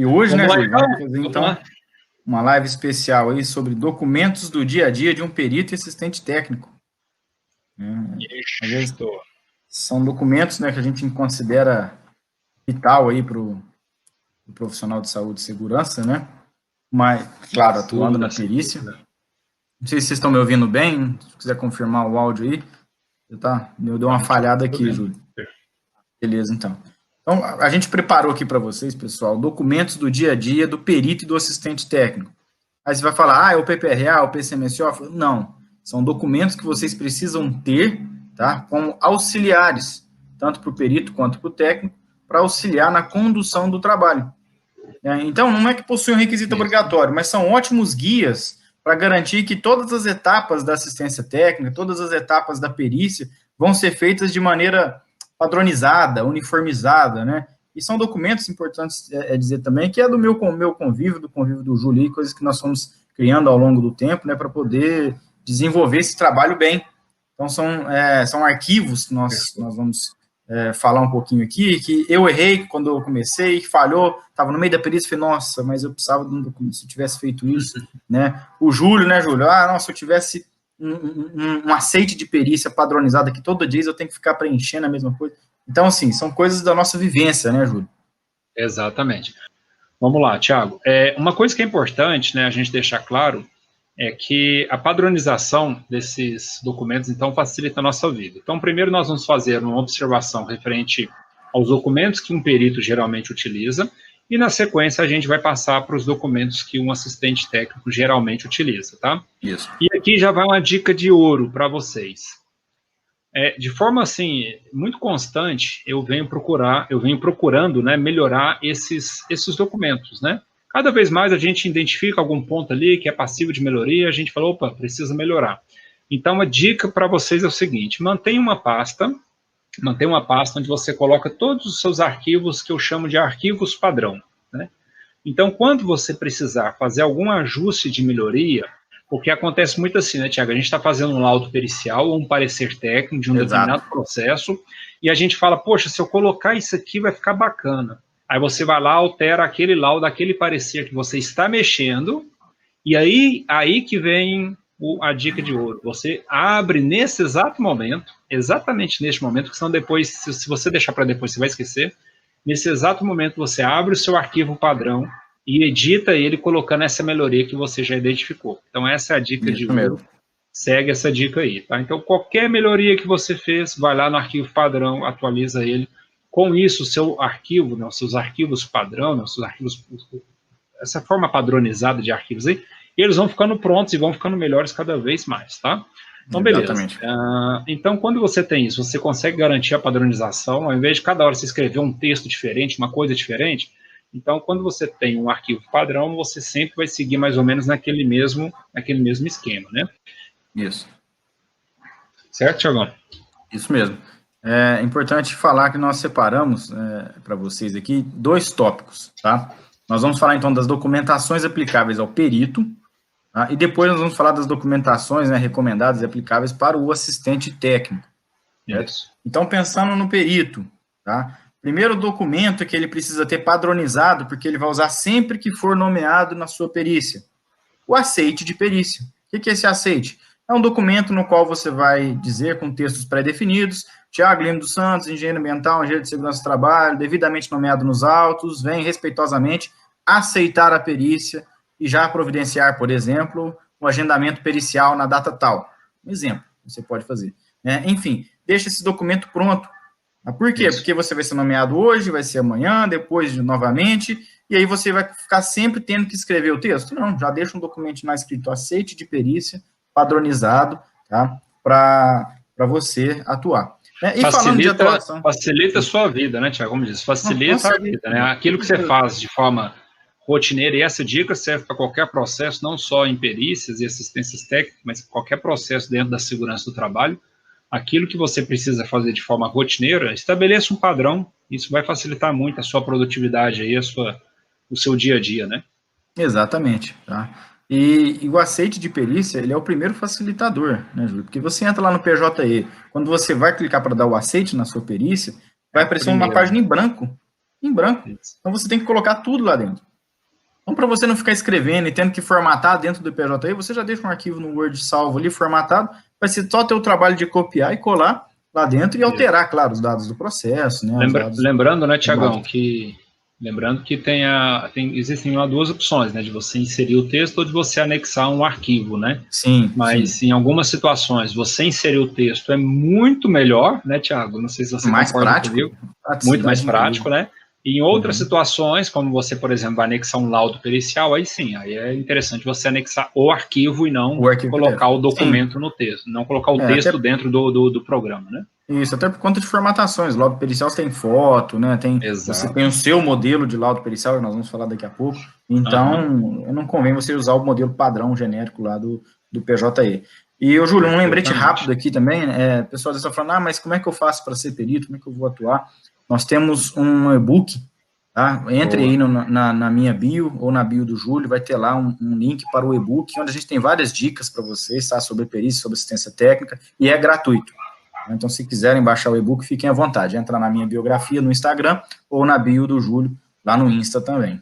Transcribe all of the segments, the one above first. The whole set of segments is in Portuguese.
E hoje, né, Vamos lá, Júlio, vamos então? fazer, então, uma live especial aí sobre documentos do dia a dia de um perito e assistente técnico. Às vezes Isto. são documentos, né, que a gente considera vital aí para o profissional de saúde e segurança, né? Mas, claro, atuando na perícia. Não sei se vocês estão me ouvindo bem, se quiser confirmar o áudio aí. Eu dei uma falhada aqui, Júlio. Beleza, então. Então, a gente preparou aqui para vocês, pessoal, documentos do dia a dia do perito e do assistente técnico. Aí você vai falar, é o PPRA, o PCMSO? Não, são documentos que vocês precisam ter, tá, como auxiliares, tanto para o perito quanto para o técnico, para auxiliar na condução do trabalho. Então, não é que possui um requisito obrigatório, mas são ótimos guias para garantir que todas as etapas da assistência técnica, todas as etapas da perícia vão ser feitas de maneira padronizada, uniformizada, né? E são documentos importantes dizer também que é do meu convívio, do convívio do Júlio, coisas que nós fomos criando ao longo do tempo, né, para poder desenvolver esse trabalho bem. Então, são arquivos que nós vamos falar um pouquinho aqui, que eu errei quando eu comecei, falhou, estava no meio da perícia, falei, nossa, mas eu precisava de um documento, se eu tivesse feito isso, né? O Júlio, né, Júlio? Se eu tivesse um aceite de perícia padronizado aqui, todo dia eu tenho que ficar preenchendo a mesma coisa. Então, assim, são coisas da nossa vivência, né, Júlio? Exatamente. Vamos lá, Thiago. Uma coisa que é importante, né, a gente deixar claro, é que a padronização desses documentos, então, facilita a nossa vida. Então, primeiro nós vamos fazer uma observação referente aos documentos que um perito geralmente utiliza, e na sequência a gente vai passar para os documentos que um assistente técnico geralmente utiliza, tá? Isso. E aqui já vai uma dica de ouro para vocês. De forma, assim, muito constante, eu venho procurando, né, melhorar esses documentos, né? Cada vez mais a gente identifica algum ponto ali que é passível de melhoria, a gente fala, opa, precisa melhorar. Então, a dica para vocês é o seguinte, mantenha uma pasta onde você coloca todos os seus arquivos, que eu chamo de arquivos padrão, né? Então, quando você precisar fazer algum ajuste de melhoria, porque acontece muito assim, né, Tiago? A gente está fazendo um laudo pericial ou um parecer técnico de um determinado processo, e a gente fala, poxa, se eu colocar isso aqui vai ficar bacana. Aí você vai lá, altera aquele laudo, aquele parecer que você está mexendo, e aí que vem a dica de ouro. Você abre nesse exato momento, exatamente neste momento, que senão depois, se você deixar para depois, você vai esquecer. Nesse exato momento, você abre o seu arquivo padrão e edita ele colocando essa melhoria que você já identificou. Então, essa é a dica de ouro. Segue essa dica aí, tá? Então, qualquer melhoria que você fez, vai lá no arquivo padrão, atualiza ele. Com isso, o seu arquivo, né, os seus arquivos padrão, né, os seus arquivos, essa forma padronizada de arquivos aí, eles vão ficando prontos e vão ficando melhores cada vez mais, tá? Então, beleza. Então, quando você tem isso, você consegue garantir a padronização, ao invés de cada hora você escrever um texto diferente, uma coisa diferente. Então, quando você tem um arquivo padrão, você sempre vai seguir mais ou menos naquele mesmo esquema, né? Isso. Certo, Thiagão? Isso mesmo. É importante falar que nós separamos para vocês aqui 2 tópicos, tá? Nós vamos falar, então, das documentações aplicáveis ao perito, tá? E depois nós vamos falar das documentações, né, recomendadas e aplicáveis para o assistente técnico. Isso. Então, pensando no perito, tá? Primeiro documento que ele precisa ter padronizado, porque ele vai usar sempre que for nomeado na sua perícia. O aceite de perícia. O que é esse aceite? É um documento no qual você vai dizer, com textos pré-definidos, Tiago Lima dos Santos, engenheiro ambiental, engenheiro de segurança do trabalho, devidamente nomeado nos autos, vem respeitosamente aceitar a perícia e já providenciar, por exemplo, o agendamento pericial na data tal. Um exemplo que você pode fazer. Enfim, deixa esse documento pronto. Por quê? Isso. Porque você vai ser nomeado hoje, vai ser amanhã, depois novamente, e aí você vai ficar sempre tendo que escrever o texto? Não, já deixa um documento lá escrito aceite de perícia, padronizado, tá? Para você atuar. E falando de atuação... Facilita a sua vida, né, Tiago? Como diz, facilita a vida, né? Aquilo que você faz de forma rotineira, e essa dica serve para qualquer processo, não só em perícias e assistências técnicas, mas qualquer processo dentro da segurança do trabalho. Aquilo que você precisa fazer de forma rotineira, estabeleça um padrão, isso vai facilitar muito a sua produtividade aí, o seu dia a dia, né? Exatamente, tá? E o aceite de perícia, ele é o primeiro facilitador, né, Júlio? Porque você entra lá no PJE, quando você vai clicar para dar o aceite na sua perícia, vai aparecer uma página em branco. Isso. Então você tem que colocar tudo lá dentro. Então, para você não ficar escrevendo e tendo que formatar dentro do PJE, você já deixa um arquivo no Word salvo ali, formatado, vai ser só ter o trabalho de copiar e colar lá dentro e alterar, claro, os dados do processo, né? Lembrando, né, Tiagão, que existem lá duas opções, né, de você inserir o texto ou de você anexar um arquivo, né? Sim. Mas em algumas situações, você inserir o texto é muito melhor, né, Tiago? Não sei se você mais concorda prático, comigo. Muito mais prático, né? E em outras Uhum. situações, como você, por exemplo, vai anexar um laudo pericial, aí sim, aí é interessante você anexar o arquivo e não colocar o documento no texto, não colocar o texto dentro do programa, né? Isso, até por conta de formatações. Laudo pericial tem foto, né? Você tem o seu modelo de laudo pericial, que nós vamos falar daqui a pouco. Então, não convém você usar o modelo padrão genérico lá do PJE. E, Júlio, um lembrete rápido aqui também, o pessoal às vezes está falando, mas como é que eu faço para ser perito, como é que eu vou atuar? Nós temos um e-book, tá? Entre aí na minha bio ou na bio do Júlio, vai ter lá um link para o e-book, onde a gente tem várias dicas para vocês, tá? Sobre perícia, sobre assistência técnica, e é gratuito. Então, se quiserem baixar o e-book, fiquem à vontade. Entra na minha biografia no Instagram ou na bio do Júlio, lá no Insta também.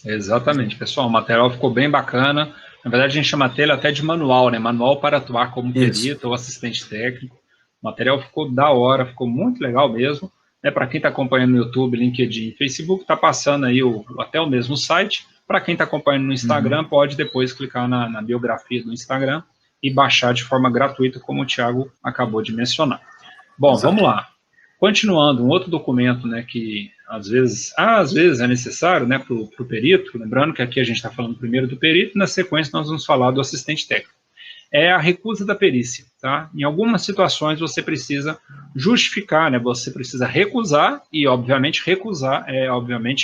Exatamente, pessoal. O material ficou bem bacana. Na verdade, a gente chama ele até de manual, né? Manual para atuar como perito ou assistente técnico. O material ficou da hora, ficou muito legal mesmo. Para quem está acompanhando no YouTube, LinkedIn e Facebook, está passando aí até o mesmo site. Para quem está acompanhando no Instagram, pode depois clicar na biografia do Instagram e baixar de forma gratuita, como o Thiago acabou de mencionar. Bom, vamos lá. Continuando, um outro documento, né, que às vezes é necessário, né, para o perito, lembrando que aqui a gente está falando primeiro do perito, na sequência nós vamos falar do assistente técnico. É a recusa da perícia, tá? Em algumas situações você precisa justificar, né, você precisa recusar e, obviamente,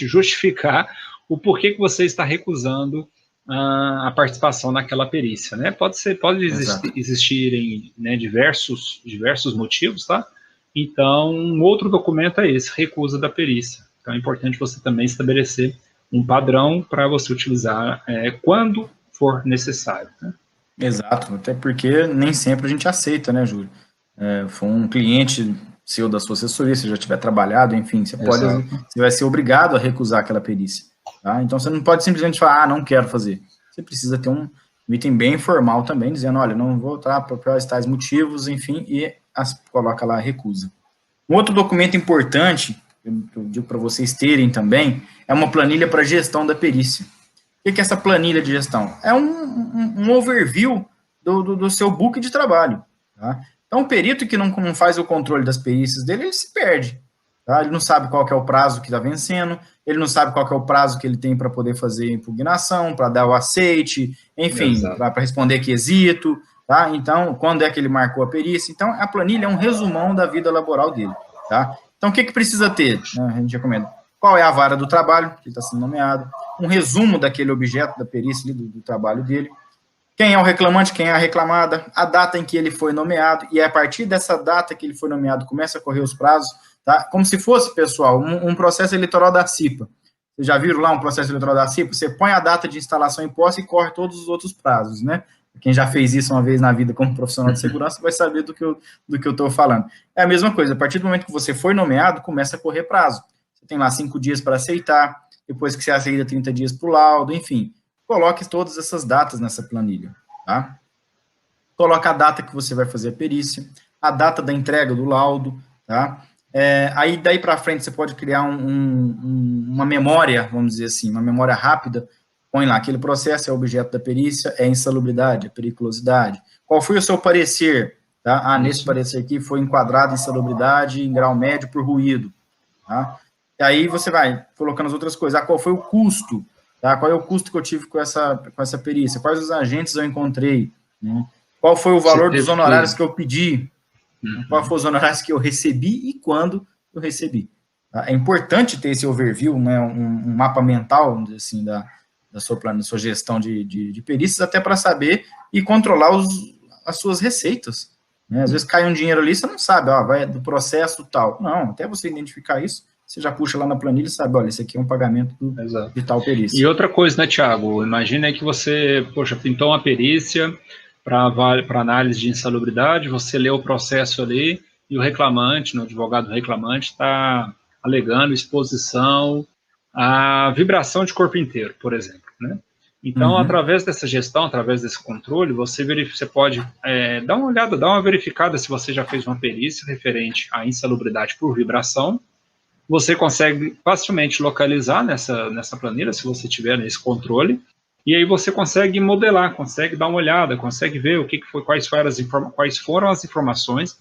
justificar o porquê que você está recusando a participação naquela perícia, né? Pode existirem, né, diversos motivos, tá? Então, um outro documento é esse, recusa da perícia. Então, é importante você também estabelecer um padrão para você utilizar quando for necessário, né? Exato, até porque nem sempre a gente aceita, né, Júlio? Foi um cliente seu da sua assessoria, se já tiver trabalhado, enfim, você vai ser obrigado a recusar aquela perícia, tá? Então, você não pode simplesmente falar, não quero fazer. Você precisa ter um item bem formal também, dizendo, olha, não vou estar por tais motivos, enfim, e coloca lá a recusa. Um outro documento importante, eu digo para vocês terem também, é uma planilha para gestão da perícia. O que é essa planilha de gestão? É um overview do seu book de trabalho. Tá? Então, o perito que não faz o controle das perícias dele, ele se perde. Tá? Ele não sabe qual que é o prazo que está vencendo, ele não sabe qual que é o prazo que ele tem para poder fazer impugnação, para dar o aceite, enfim, para responder quesito. Tá? Então, quando é que ele marcou a perícia? Então, a planilha é um resumão da vida laboral dele. Tá? Então, o que precisa ter? A gente recomenda. Qual é a vara do trabalho, que está sendo nomeado, um resumo daquele objeto da perícia, do trabalho dele, quem é o reclamante, quem é a reclamada, a data em que ele foi nomeado, e a partir dessa data que ele foi nomeado, começa a correr os prazos, tá? Como se fosse, pessoal, um processo eleitoral da CIPA. Vocês já viram lá um processo eleitoral da CIPA? Você põe a data de instalação em posse e corre todos os outros prazos, né? Quem já fez isso uma vez na vida como profissional de segurança vai saber do que eu estou falando. É a mesma coisa, a partir do momento que você foi nomeado, começa a correr prazo. Você tem lá 5 dias para aceitar, depois que você aceita 30 dias para o laudo, enfim. Coloque todas essas datas nessa planilha, tá? Coloca a data que você vai fazer a perícia, a data da entrega do laudo, tá? Aí, daí para frente, você pode criar uma memória, vamos dizer assim, uma memória rápida. Põe lá, aquele processo é objeto da perícia, é insalubridade, é periculosidade. Qual foi o seu parecer? Tá? Nesse parecer aqui foi enquadrado insalubridade em grau médio por ruído. Tá? E aí você vai colocando as outras coisas. Qual foi o custo? Tá? Qual é o custo que eu tive com essa perícia? Quais os agentes eu encontrei? Né? Qual foi o valor dos honorários que eu pedi? Qual foram os honorários que eu recebi e quando eu recebi? Tá? É importante ter esse overview, né? um mapa mental, vamos dizer assim, da sua gestão de perícias, até para saber e controlar as suas receitas. Né? Às vezes cai um dinheiro ali, você não sabe, vai do processo tal. Não, até você identificar isso, você já puxa lá na planilha e sabe, olha, esse aqui é um pagamento de tal perícia. E outra coisa, né, Thiago? Imagina aí que você, pintou uma perícia para análise de insalubridade, você lê o processo ali e o reclamante, o advogado reclamante, está alegando exposição à vibração de corpo inteiro, por exemplo. né? Então, através dessa gestão, através desse controle, você pode dar uma olhada, dar uma verificada se você já fez uma perícia referente à insalubridade por vibração. Você consegue facilmente localizar nessa planilha, se você tiver nesse controle, e aí você consegue modelar, consegue dar uma olhada, consegue ver o que foi, quais foram as informações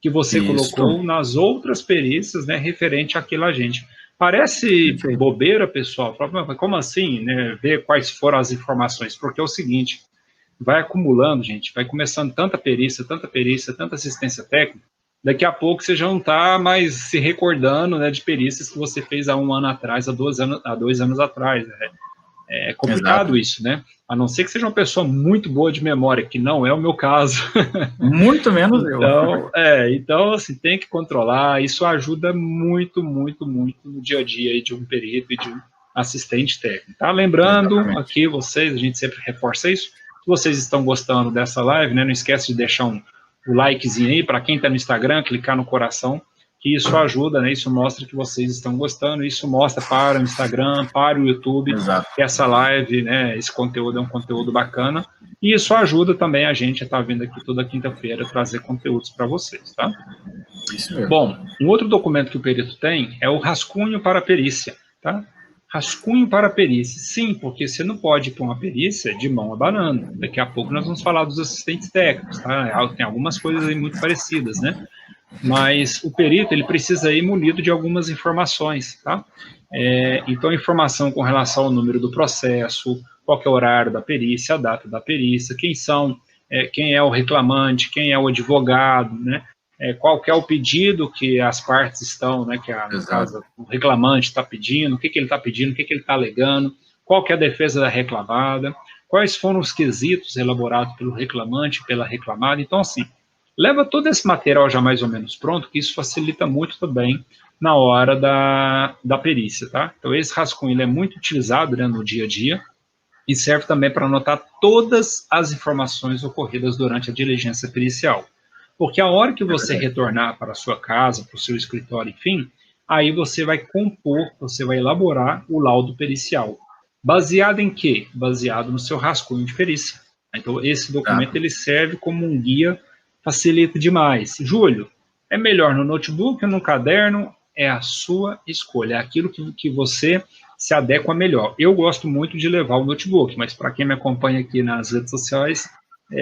que você colocou nas outras perícias, né, referente àquele agente. Parece bobeira, pessoal, como assim, né, ver quais foram as informações? Porque é o seguinte, vai acumulando, gente, vai começando tanta perícia, tanta assistência técnica, daqui a pouco você já não está mais se recordando, né, de perícias que você fez há 1 ano atrás, há 2 anos atrás, né? É complicado isso, né? A não ser que seja uma pessoa muito boa de memória, que não é o meu caso. Muito menos então, então, assim, tem que controlar. Isso ajuda muito, muito, muito no dia a dia aí de um perito e de um assistente técnico. Tá? Lembrando aqui, vocês, a gente sempre reforça isso. Se vocês estão gostando dessa live, né, não esquece de deixar o likezinho aí. Para quem está no Instagram, clicar no coração, que isso ajuda, né? Isso mostra que vocês estão gostando, isso mostra para o Instagram, para o YouTube, que essa live, né, esse conteúdo é um conteúdo bacana, e isso ajuda também a gente a estar vindo aqui toda quinta-feira trazer conteúdos para vocês, tá? Isso mesmo. Bom, um outro documento que o perito tem é o rascunho para a perícia, tá? Rascunho para a perícia, sim, porque você não pode pôr uma perícia de mão abanando. Daqui a pouco nós vamos falar dos assistentes técnicos, tá? Tem algumas coisas aí muito parecidas, né? Mas o perito, ele precisa ir munido de algumas informações, tá? Então, informação com relação ao número do processo, qual que é o horário da perícia, a data da perícia, quem é o reclamante, quem é o advogado, né? Qual que é o pedido que as partes estão, né? No caso, o reclamante está pedindo, o que ele está pedindo, o que ele está alegando, qual que é a defesa da reclamada, quais foram os quesitos elaborados pelo reclamante, pela reclamada. Então, assim, leva todo esse material já mais ou menos pronto, que isso facilita muito também na hora da perícia, tá? Então, esse rascunho ele é muito utilizado, né, no dia a dia e serve também para anotar todas as informações ocorridas durante a diligência pericial. Porque a hora que você retornar para a sua casa, para o seu escritório, enfim, aí você vai compor, você vai elaborar o laudo pericial. Baseado em quê? Baseado no seu rascunho de perícia. Então, esse documento ele serve como um guia, facilita demais. Júlio, é melhor no notebook ou no caderno? É a sua escolha, é aquilo que você se adequa melhor. Eu gosto muito de levar o notebook, mas para quem me acompanha aqui nas redes sociais,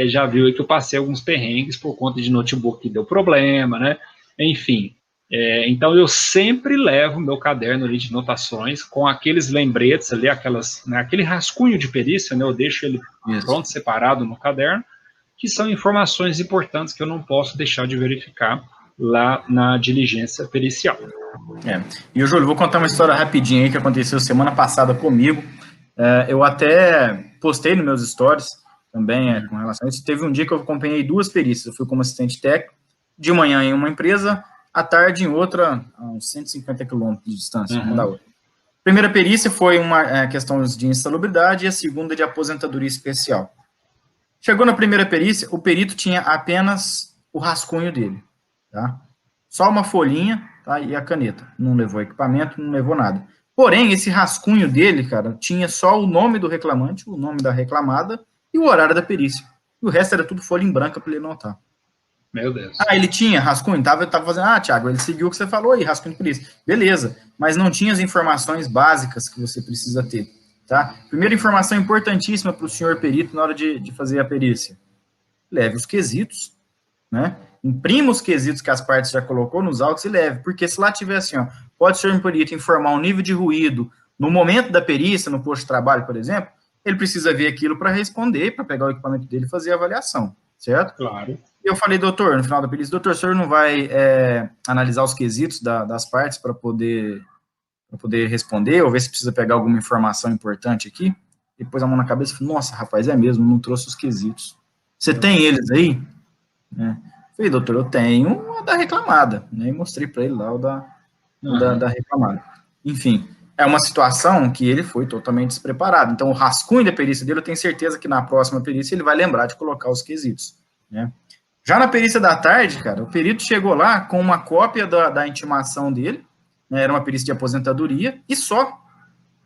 já viu aí que eu passei alguns perrengues por conta de notebook que deu problema, né? Enfim, então eu sempre levo meu caderno ali de notações com aqueles lembretes ali, aquele rascunho de perícia, né? Eu deixo ele pronto, separado no caderno, que são informações importantes que eu não posso deixar de verificar lá na diligência pericial. E, Júlio, vou contar uma história rapidinha aí que aconteceu semana passada comigo. Eu até postei nos meus stories também com relação a isso. Teve um dia que eu acompanhei 2 perícias. Eu fui como assistente técnico, de manhã em uma empresa, à tarde em outra, a uns 150 quilômetros de distância, uma da outra. A primeira perícia foi uma questão de insalubridade e a segunda de aposentadoria especial. Chegou na primeira perícia, o perito tinha apenas o rascunho dele, tá? Só uma folhinha, tá? E a caneta. Não levou equipamento, não levou nada. Porém, esse rascunho dele, cara, tinha só o nome do reclamante, o nome da reclamada e o horário da perícia. E o resto era tudo folha em branca para ele anotar. Meu Deus. Ele tinha rascunho? Tava fazendo, Thiago, ele seguiu o que você falou aí, rascunho de perícia. Beleza, mas não tinha as informações básicas que você precisa ter. Tá? Primeira informação importantíssima para o senhor perito na hora de fazer a perícia. Leve os quesitos, né? Imprima os quesitos que as partes já colocou nos autos e leve, porque se lá tiver assim, pode o senhor perito informar um nível de ruído no momento da perícia, no posto de trabalho, por exemplo, ele precisa ver aquilo para responder, para pegar o equipamento dele e fazer a avaliação, certo? Claro. Eu falei, doutor, no final da perícia, doutor, o senhor não vai analisar os quesitos das partes para poder responder, ou ver se precisa pegar alguma informação importante aqui? E pôs a mão na cabeça e falou, nossa, rapaz, é mesmo, não trouxe os quesitos. Você tem eles aí? Falei, doutor, eu tenho a da reclamada, né? E mostrei para ele lá o da reclamada. Enfim, é uma situação que ele foi totalmente despreparado. Então, o rascunho da perícia dele, eu tenho certeza que na próxima perícia ele vai lembrar de colocar os quesitos, né? Já na perícia da tarde, cara, o perito chegou lá com uma cópia da intimação dele, né? Era uma perícia de aposentadoria, e só.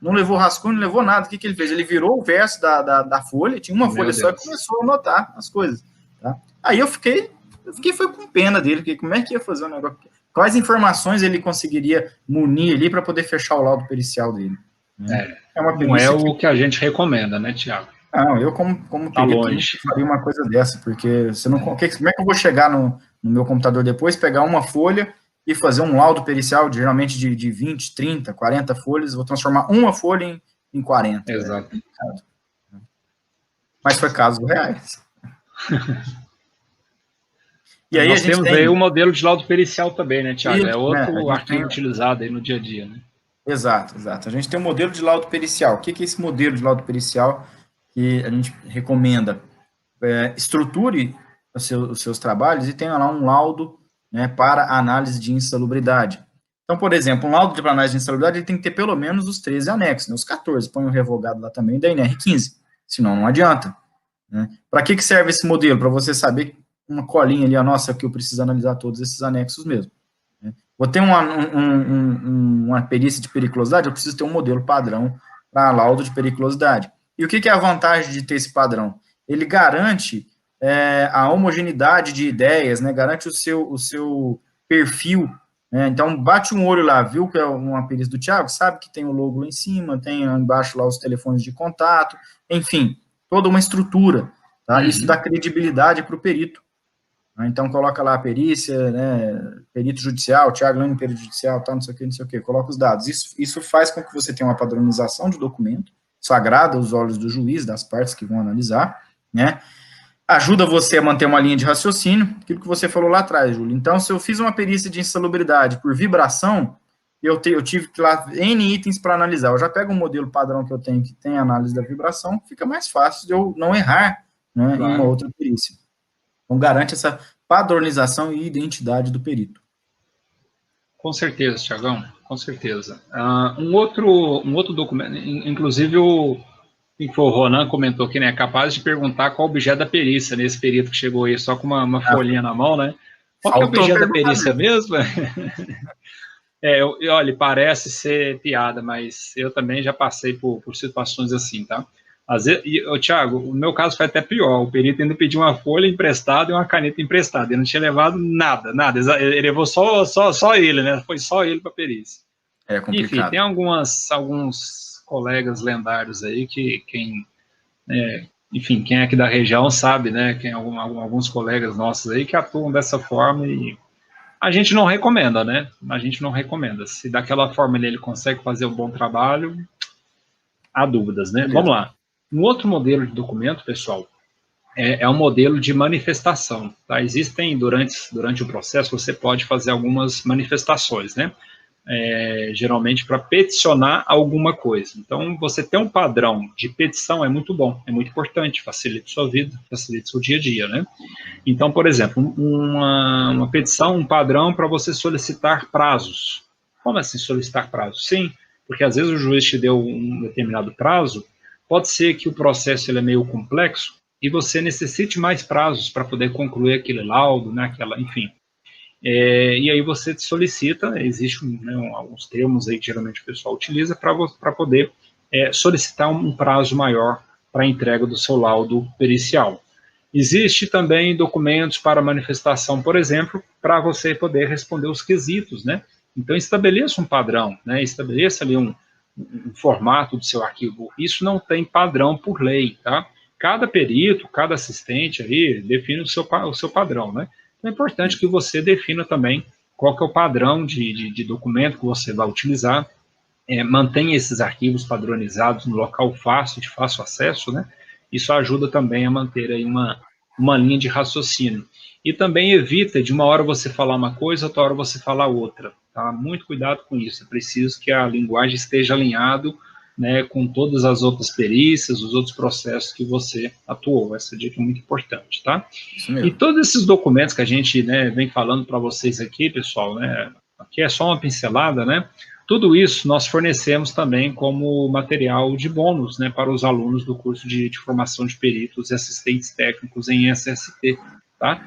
não levou rascunho, não levou nada. O que ele fez? Ele virou o verso da folha, tinha uma folha só, e começou a anotar as coisas. Tá? Aí eu fiquei foi com pena dele, porque como é que ia fazer o negócio? Quais informações ele conseguiria munir ali para poder fechar o laudo pericial dele? Né? Não é o que a gente recomenda, né, Tiago? Não, eu como perito não faria uma coisa dessa, porque você não, como é que eu vou chegar no meu computador depois, pegar uma folha e fazer um laudo pericial, geralmente de 20, 30, 40 folhas, vou transformar uma folha em 40. Exato. Mas foi casos reais. E aí nós temos aí o modelo de laudo pericial também, né, Tiago? É outro arquivo utilizado aí no dia a dia, né? Exato. A gente tem um modelo de laudo pericial. O que é esse modelo de laudo pericial que a gente recomenda? Estruture os seus trabalhos e tenha lá um laudo, né, para análise de insalubridade. Então, por exemplo, um laudo de análise de insalubridade ele tem que ter pelo menos os 13 anexos, né, os 14, põe o revogado lá também da NR15, senão não adianta. Né? Para que serve esse modelo? Para você saber uma colinha ali, nossa, que eu preciso analisar todos esses anexos mesmo. Né? Vou ter uma perícia de periculosidade, eu preciso ter um modelo padrão para laudo de periculosidade. E o que é a vantagem de ter esse padrão? Ele garante a homogeneidade de ideias, né? Garante o seu perfil. Né? Então, bate um olho lá, viu que é uma perícia do Tiago, sabe que tem o logo lá em cima, tem embaixo lá os telefones de contato, enfim, toda uma estrutura. Tá? Isso dá credibilidade para o perito. Então, coloca lá a perícia, né, perito judicial, Tiago Lane, perito judicial, tal, não sei o que, coloca os dados. Isso faz com que você tenha uma padronização de documento, isso agrada os olhos do juiz, das partes que vão analisar, né, ajuda você a manter uma linha de raciocínio, aquilo que você falou lá atrás, Júlio. Então, se eu fiz uma perícia de insalubridade por vibração, eu tive que lá N itens para analisar. Eu já pego um modelo padrão que eu tenho, que tem análise da vibração, fica mais fácil de eu não errar, né, em uma outra perícia. Então, garante essa padronização e identidade do perito. Com certeza, Tiagão, com certeza. Um outro documento, inclusive o Ronan comentou que, né, é capaz de perguntar qual o objeto da perícia, nesse perito que chegou aí só com uma folhinha na mão, né? Qual que é o objeto da perícia mesmo? Olha, parece ser piada, mas eu também já passei por situações assim, tá? Às vezes, Tiago, o meu caso foi até pior. O perito ainda pediu uma folha emprestada e uma caneta emprestada. Ele não tinha levado nada. Ele levou só ele, né? Foi só ele para a perícia. É complicado. Enfim, tem alguns colegas lendários aí que quem é aqui da região sabe, né? Alguns colegas nossos aí que atuam dessa forma e a gente não recomenda, né? A gente não recomenda. Se daquela forma ele consegue fazer um bom trabalho, há dúvidas, né? Vamos lá. Um outro modelo de documento, pessoal, é um modelo de manifestação. Tá? Existem, durante o processo, você pode fazer algumas manifestações, né? Geralmente para peticionar alguma coisa. Então, você ter um padrão de petição é muito bom, é muito importante, facilita sua vida, facilita seu dia a dia, né? Então, por exemplo, uma petição, um padrão para você solicitar prazos. Como assim solicitar prazos? Sim, porque às vezes o juiz te deu um determinado prazo, pode ser que o processo ele é meio complexo e você necessite mais prazos para poder concluir aquele laudo, né, enfim. E aí você solicita, existem, né, alguns termos aí que geralmente o pessoal utiliza para poder solicitar um prazo maior para a entrega do seu laudo pericial. Existe também documentos para manifestação, por exemplo, para você poder responder os quesitos, né? Então, estabeleça um padrão, né? Estabeleça ali um formato do seu arquivo. Isso não tem padrão por lei, tá? Cada perito, cada assistente aí define o seu padrão, né? Então, é importante que você defina também qual que é o padrão de documento que você vai utilizar, mantenha esses arquivos padronizados no local fácil, de fácil acesso, né? Isso ajuda também a manter aí uma linha de raciocínio. E também evita de uma hora você falar uma coisa, outra hora você falar outra. Tá? Muito cuidado com isso. É preciso que a linguagem esteja alinhado, né, com todas as outras perícias, os outros processos que você atuou. Essa dica é muito importante, tá? E todos esses documentos que a gente, né, vem falando para vocês aqui, pessoal, né, aqui é só uma pincelada, né? Tudo isso nós fornecemos também como material de bônus, né, para os alunos do curso de formação de peritos e assistentes técnicos em SST, tá?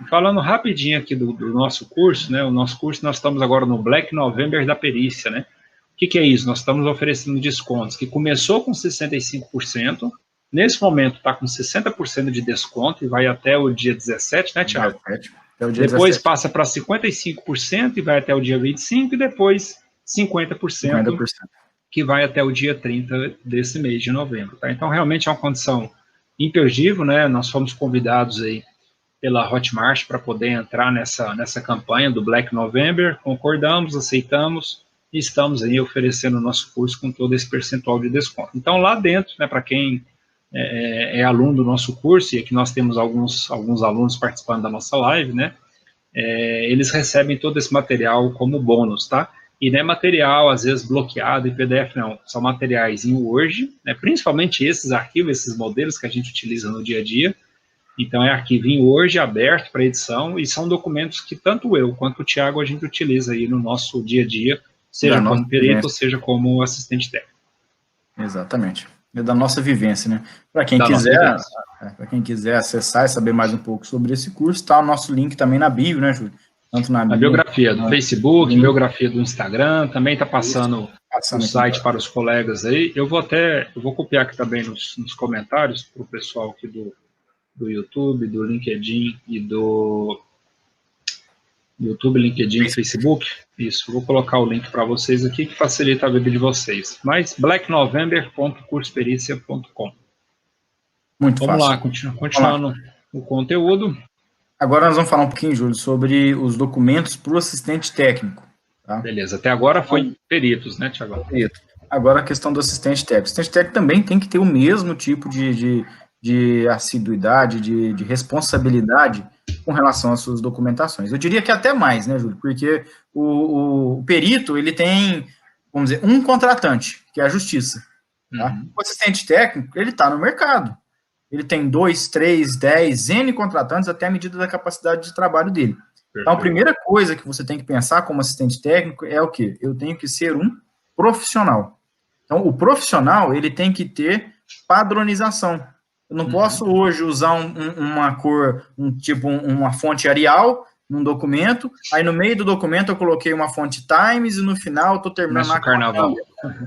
Falando rapidinho aqui do nosso curso, né, o nosso curso nós estamos agora no Black November da perícia, né? que é isso? Nós estamos oferecendo descontos que começou com 65%, nesse momento está com 60% de desconto e vai até o dia 17, né, Thiago? Depois 17. passa para 55% e vai até o dia 25, e depois 50%, que vai até o dia 30 desse mês de novembro. Tá? Então, realmente é uma condição imperdível, né? Nós fomos convidados aí pela Hotmart para poder entrar nessa campanha do Black November, concordamos, aceitamos e estamos aí oferecendo o nosso curso com todo esse percentual de desconto. Então, lá dentro, né, para quem é aluno do nosso curso, e aqui nós temos alguns alunos participando da nossa live, né, eles recebem todo esse material como bônus, tá? E não é material, às vezes, bloqueado em PDF, não. São materiais em Word, né, principalmente esses arquivos, esses modelos que a gente utiliza no dia a dia. Então, é arquivo em Word, aberto para edição, e são documentos que tanto eu quanto o Thiago a gente utiliza aí no nosso dia a dia, seja como perito, ou seja como assistente técnico. Exatamente. É da nossa vivência, né? Para quem quiser acessar e saber mais um pouco sobre esse curso, está o nosso link também na bio, né, Júlio? Tanto na biografia do Facebook, biografia do Instagram, também está passando o site para os colegas aí. Eu vou copiar aqui também nos comentários para o pessoal aqui do YouTube, do LinkedIn e do YouTube, LinkedIn e Facebook. Isso, vou colocar o link para vocês aqui, que facilita a vida de vocês. Mas blacknovember.cursopericia.com. Muito Vamos fácil. lá, continuando o conteúdo. Agora nós vamos falar um pouquinho, Júlio, sobre os documentos para o assistente técnico. Tá? Beleza, até agora foi peritos, né, Thiago? Perito. Agora a questão do assistente técnico. O assistente técnico também tem que ter o mesmo tipo de assiduidade, de responsabilidade com relação às suas documentações. Eu diria que até mais, né, Júlio? Porque o perito, ele tem, vamos dizer, um contratante, que é a justiça. Tá? O assistente técnico, ele está no mercado. Ele tem 2, 3, 10, N contratantes até a medida da capacidade de trabalho dele. Então, a primeira coisa que você tem que pensar como assistente técnico é o quê? Eu tenho que ser um profissional. Então, o profissional, ele tem que ter padronização. Eu não posso hoje usar uma cor, uma fonte Arial num documento, aí no meio do documento eu coloquei uma fonte Times e no final eu estou terminando Começa um carnaval.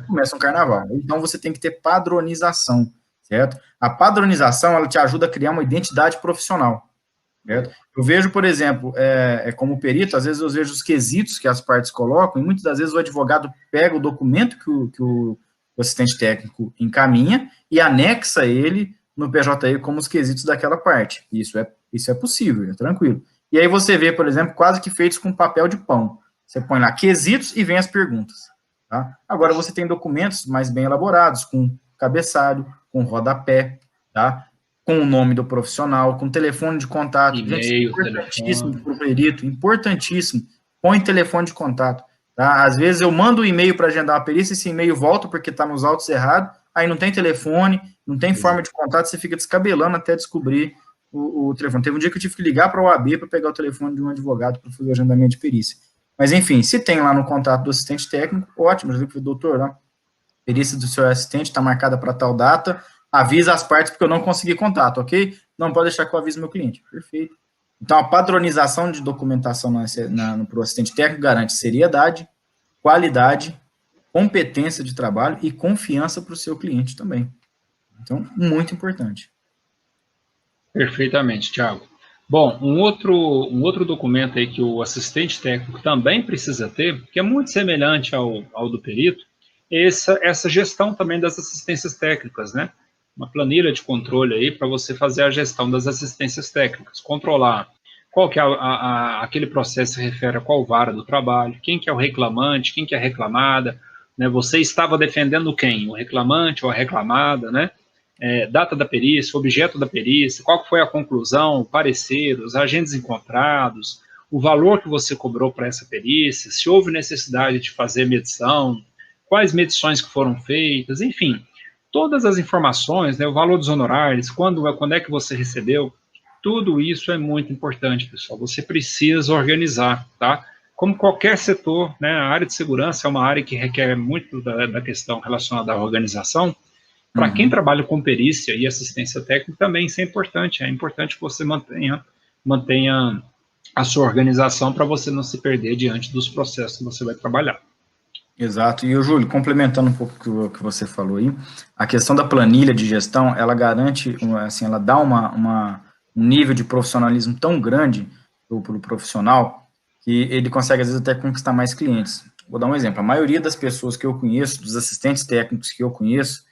Começa um carnaval. Então, você tem que ter padronização, certo? A padronização, ela te ajuda a criar uma identidade profissional, certo? Eu vejo, por exemplo, como perito, às vezes eu vejo os quesitos que as partes colocam, e muitas das vezes o advogado pega o documento que o assistente técnico encaminha e anexa ele no PJE como os quesitos daquela parte. Isso é possível, é tranquilo. E aí você vê, por exemplo, quase que feitos com papel de pão. Você põe lá quesitos e vem as perguntas. Tá? Agora você tem documentos mais bem elaborados, com cabeçalho, com rodapé, tá? Com o nome do profissional, com telefone de contato. E-mail, importantíssimo para o perito, importantíssimo. Põe telefone de contato. Tá? Às vezes eu mando um e-mail para agendar uma perícia, esse e-mail volta porque está nos autos errado, aí não tem telefone, não tem forma de contato, você fica descabelando até descobrir o telefone. Teve um dia que eu tive que ligar para a OAB para pegar o telefone de um advogado para fazer o agendamento de perícia. Mas, enfim, se tem lá no contato do assistente técnico, ótimo, já falei, doutor, né? Perícia do seu assistente está marcada para tal data, avisa as partes porque eu não consegui contato, ok? Não pode deixar que eu avise meu cliente. Perfeito. Então, a padronização de documentação para o assistente técnico garante seriedade, qualidade, competência de trabalho e confiança para o seu cliente também. Então, muito importante. Perfeitamente, Thiago. Bom, um outro documento aí que o assistente técnico também precisa ter, que é muito semelhante ao do perito, é essa gestão também das assistências técnicas, né? Uma planilha de controle aí para você fazer a gestão das assistências técnicas, controlar qual que é aquele processo se refere a qual vara do trabalho, quem que é o reclamante, quem que é a reclamada, né? Você estava defendendo quem? O reclamante ou a reclamada, né? Data da perícia, objeto da perícia, qual foi a conclusão, o parecer, os agentes encontrados, o valor que você cobrou para essa perícia, se houve necessidade de fazer medição, quais medições que foram feitas, enfim, todas as informações, né, o valor dos honorários, quando é que você recebeu, tudo isso é muito importante, pessoal. Você precisa organizar, tá? Como qualquer setor, né, a área de segurança é uma área que requer muito da questão relacionada à organização. Para quem trabalha com perícia e assistência técnica, também isso é importante. É importante que você mantenha a sua organização para você não se perder diante dos processos que você vai trabalhar. Exato. E, Júlio, complementando um pouco o que você falou aí, a questão da planilha de gestão, ela garante, assim, ela dá um nível de profissionalismo tão grande para o profissional que ele consegue, às vezes, até conquistar mais clientes. Vou dar um exemplo. A maioria das pessoas que eu conheço, dos assistentes técnicos que eu conheço,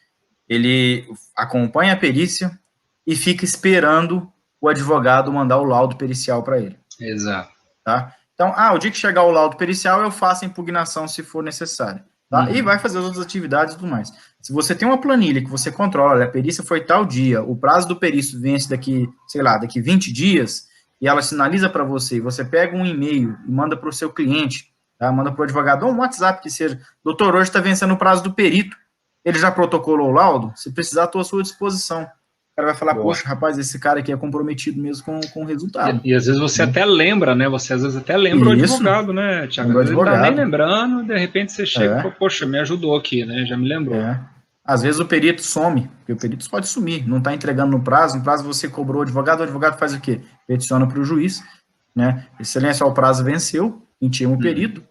ele acompanha a perícia e fica esperando o advogado mandar o laudo pericial para ele. Exato. Tá? Então, o dia que chegar o laudo pericial, eu faço a impugnação se for necessário. Tá? E vai fazer as outras atividades e tudo mais. Se você tem uma planilha que você controla, a perícia foi tal dia, o prazo do perício vence daqui, sei lá, daqui 20 dias, e ela sinaliza para você, e você pega um e-mail e manda para o seu cliente, tá? Manda para o advogado, ou um WhatsApp que seja, doutor, hoje está vencendo o prazo do perito, ele já protocolou o laudo? Se precisar, estou à sua disposição. O cara vai falar, poxa, rapaz, esse cara aqui é comprometido mesmo com o resultado. E às vezes você até lembra, né? Você às vezes até lembra o advogado, né, Thiago? Às vezes ele não tá nem lembrando, de repente você chega e fala, poxa, me ajudou aqui, né? Já me lembrou. Às vezes o perito some, porque o perito pode sumir, não está entregando no prazo você cobrou o advogado faz o quê? Peticiona para o juiz, né? Excelência, o prazo venceu, intima o perito.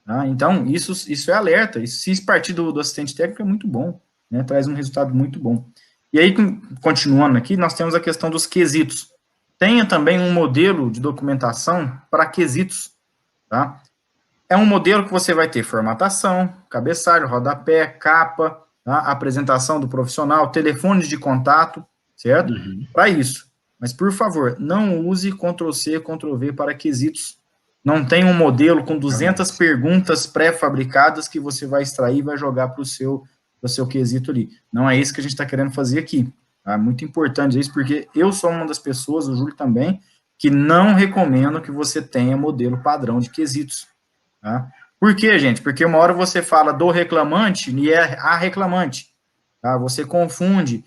Tá? Então, isso é alerta. Se partir do assistente técnico é muito bom, né? Traz um resultado muito bom. E aí, continuando aqui, nós temos a questão dos quesitos. Tenha também um modelo de documentação para quesitos. Tá? É um modelo que você vai ter formatação, cabeçalho, rodapé, capa, tá? Apresentação do profissional, telefones de contato, certo? Para isso. Mas, por favor, não use Ctrl+C, Ctrl+V para quesitos. Não tem um modelo com 200 perguntas pré-fabricadas que você vai extrair e vai jogar para o seu quesito ali. Não é isso que a gente está querendo fazer aqui. É muito importante isso, porque eu sou uma das pessoas, o Júlio também, que não recomendo que você tenha modelo padrão de quesitos. Tá? Por quê, gente? Porque uma hora você fala do reclamante e é a reclamante. Tá? Você confunde.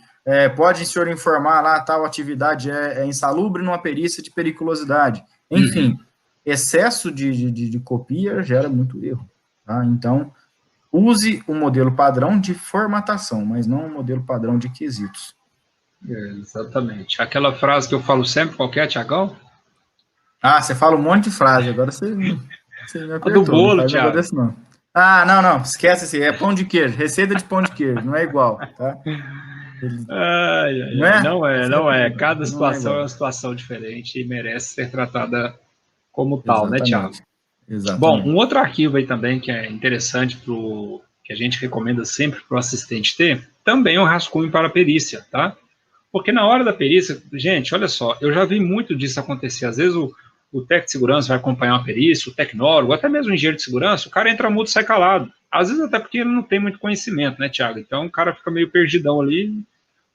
Pode o senhor informar lá, tal atividade é insalubre numa perícia de periculosidade. Enfim, excesso de copia gera muito erro. Tá? Então, use o modelo padrão de formatação, mas não o modelo padrão de quesitos. Exatamente. Aquela frase que eu falo sempre, qual que é, Thiagão? Você fala um monte de frase, agora você me apertou. Do bolo, Thiago. Não. Não, esquece assim, é pão de queijo, receita de pão de queijo, não é igual, tá? Não é. Cada situação é uma situação diferente e merece ser tratada como tal, né, Thiago? Exatamente. Bom, um outro arquivo aí também que é interessante que a gente recomenda sempre para o assistente ter, também é um rascunho para a perícia, tá? Porque na hora da perícia, gente, olha só, eu já vi muito disso acontecer. Às vezes o técnico de segurança vai acompanhar uma perícia, o tecnólogo, até mesmo o engenheiro de segurança, o cara entra mudo e sai calado. Às vezes até porque ele não tem muito conhecimento, né, Thiago? Então o cara fica meio perdidão ali,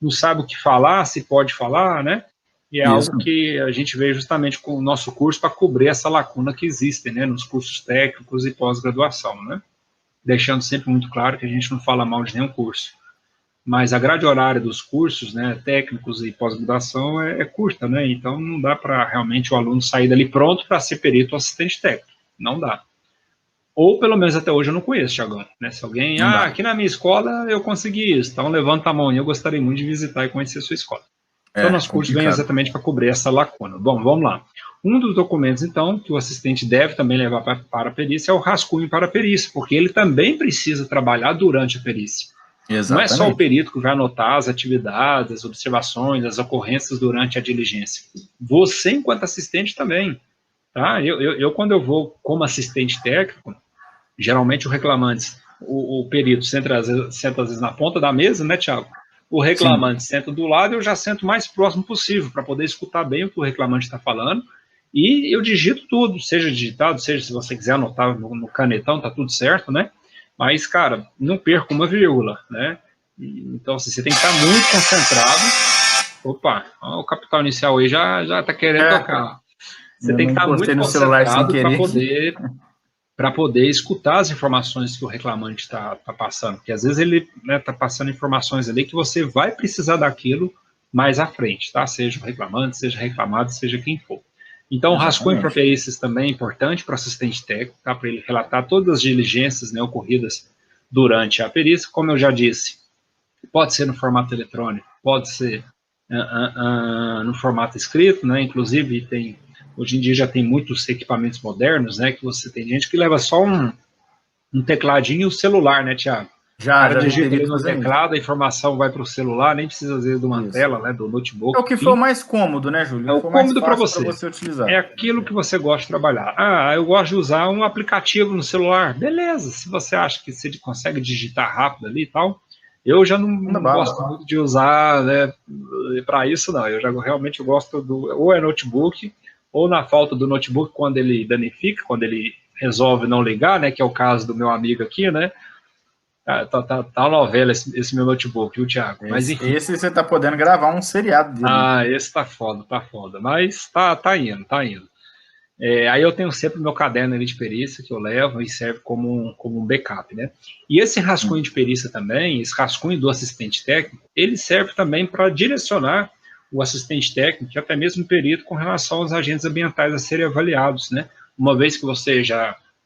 não sabe o que falar, se pode falar, né? E é algo que a gente veio justamente com o nosso curso para cobrir essa lacuna que existe, né, nos cursos técnicos e pós-graduação, né? Deixando sempre muito claro que a gente não fala mal de nenhum curso. Mas a grade horária dos cursos, né, técnicos e pós-graduação é curta, né? Então não dá para realmente o aluno sair dali pronto para ser perito ou assistente técnico. Não dá. Ou pelo menos até hoje eu não conheço, Thiagão. Né? Se alguém, aqui na minha escola eu consegui isso, então levanta a mão e eu gostaria muito de visitar e conhecer a sua escola. Então nosso curso vem exatamente para cobrir essa lacuna. Bom, vamos lá. Um dos documentos, então, que o assistente deve também levar para a perícia é o rascunho para a perícia, porque ele também precisa trabalhar durante a perícia. Exatamente. Não é só o perito que vai anotar as atividades, as observações, as ocorrências durante a diligência. Você, enquanto assistente, também. Tá? Eu quando eu vou como assistente técnico, geralmente o reclamante, o perito senta às vezes na ponta da mesa, né, Thiago? O reclamante senta do lado e eu já sento o mais próximo possível para poder escutar bem o que o reclamante está falando. E eu digito tudo, seja digitado, seja se você quiser anotar no canetão, tá tudo certo, né? Mas, cara, não perca uma vírgula, né? Então, assim, você tem que estar muito concentrado. Opa, o capital inicial aí já tá querendo tocar. Você tem que estar muito concentrado para poder escutar as informações que o reclamante está passando. Porque, às vezes, ele está passando informações ali que você vai precisar daquilo mais à frente, tá? Seja o reclamante, seja reclamado, seja quem for. Então, o rascunho para perícias também é importante para o assistente técnico, tá? Para ele relatar todas as diligências, né, ocorridas durante a perícia. Como eu já disse, pode ser no formato eletrônico, pode ser no formato escrito, né? Inclusive, hoje em dia já tem muitos equipamentos modernos, né? Que você tem gente que leva só um tecladinho e o celular, né, Thiago? Já O cara digita teria ali que no fazer isso. teclado, a informação vai para o celular, nem precisa, às vezes, de uma tela, né, do notebook. É o que for mais cômodo, né, Júlio? É O o que for mais cômodo para fácil para você. você utilizar. É aquilo que você gosta de trabalhar. Ah, eu gosto de usar um aplicativo no celular. Beleza, se você acha que você consegue digitar rápido ali e tal. Eu já não gosto muito de usar, né, para isso, não. Eu já realmente gosto ou é notebook, ou na falta do notebook, quando ele danifica, quando ele resolve não ligar, né, que é o caso do meu amigo aqui, né. Tá novela esse meu notebook, viu, Thiago? Mas enfim. Esse você tá podendo gravar um seriado dele. Ah, esse tá foda. Mas tá indo. Aí eu tenho sempre meu caderno ali de perícia que eu levo e serve como um backup, né? E esse rascunho de perícia também, esse rascunho do assistente técnico, ele serve também para direcionar o assistente técnico e até mesmo o perito com relação aos agentes ambientais a serem avaliados, né? Uma vez que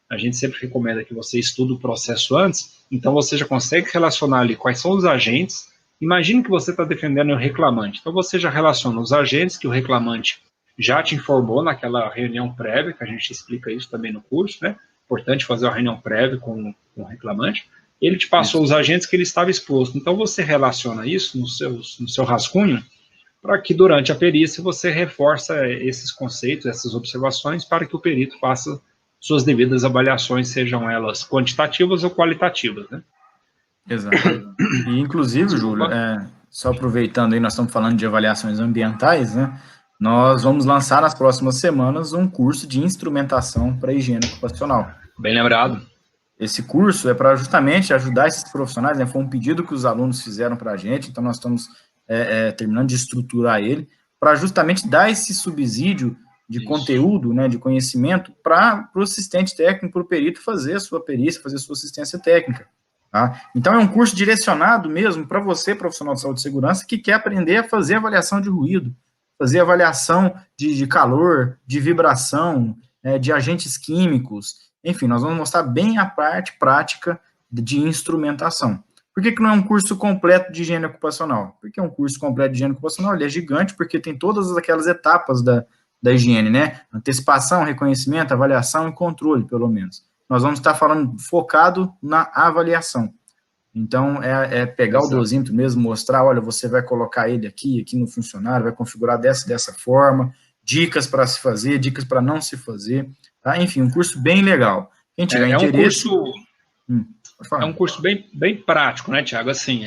a gente sempre recomenda que você estude o processo antes, então você já consegue relacionar ali quais são os agentes. Imagine que você está defendendo o reclamante, então você já relaciona os agentes que o reclamante já te informou naquela reunião prévia, que a gente explica isso também no curso, né? Importante fazer uma reunião prévia com o reclamante. Ele te passou os agentes que ele estava exposto. Então você relaciona isso no seu rascunho, para que durante a perícia você reforça esses conceitos, essas observações, para que o perito faça suas devidas avaliações, sejam elas quantitativas ou qualitativas, né? Exato. E, inclusive, Júlio, só aproveitando aí, nós estamos falando de avaliações ambientais, né? Nós vamos lançar nas próximas semanas um curso de instrumentação para higiene ocupacional. Bem lembrado. Esse curso é para justamente ajudar esses profissionais, né? Foi um pedido que os alunos fizeram para a gente, então nós estamos terminando de estruturar ele, para justamente dar esse subsídio de conteúdo, né, de conhecimento, para o assistente técnico, para o perito fazer a sua perícia, fazer a sua assistência técnica. Tá? Então, é um curso direcionado mesmo para você, profissional de saúde e segurança, que quer aprender a fazer avaliação de ruído, fazer avaliação de calor, de vibração, de agentes químicos. Enfim, nós vamos mostrar bem a parte prática de instrumentação. Por que não é um curso completo de higiene ocupacional? Porque é um curso completo de higiene ocupacional, ele é gigante, porque tem todas aquelas etapas da higiene, né? Antecipação, reconhecimento, avaliação e controle, pelo menos. Nós vamos estar falando focado na avaliação. Então, pegar o dosímetro mesmo, mostrar, olha, você vai colocar ele aqui no funcionário, vai configurar dessa forma, dicas para se fazer, dicas para não se fazer, tá? Enfim, um curso bem legal. Quem tiver interesse... É um curso bem prático, né, Thiago? Assim,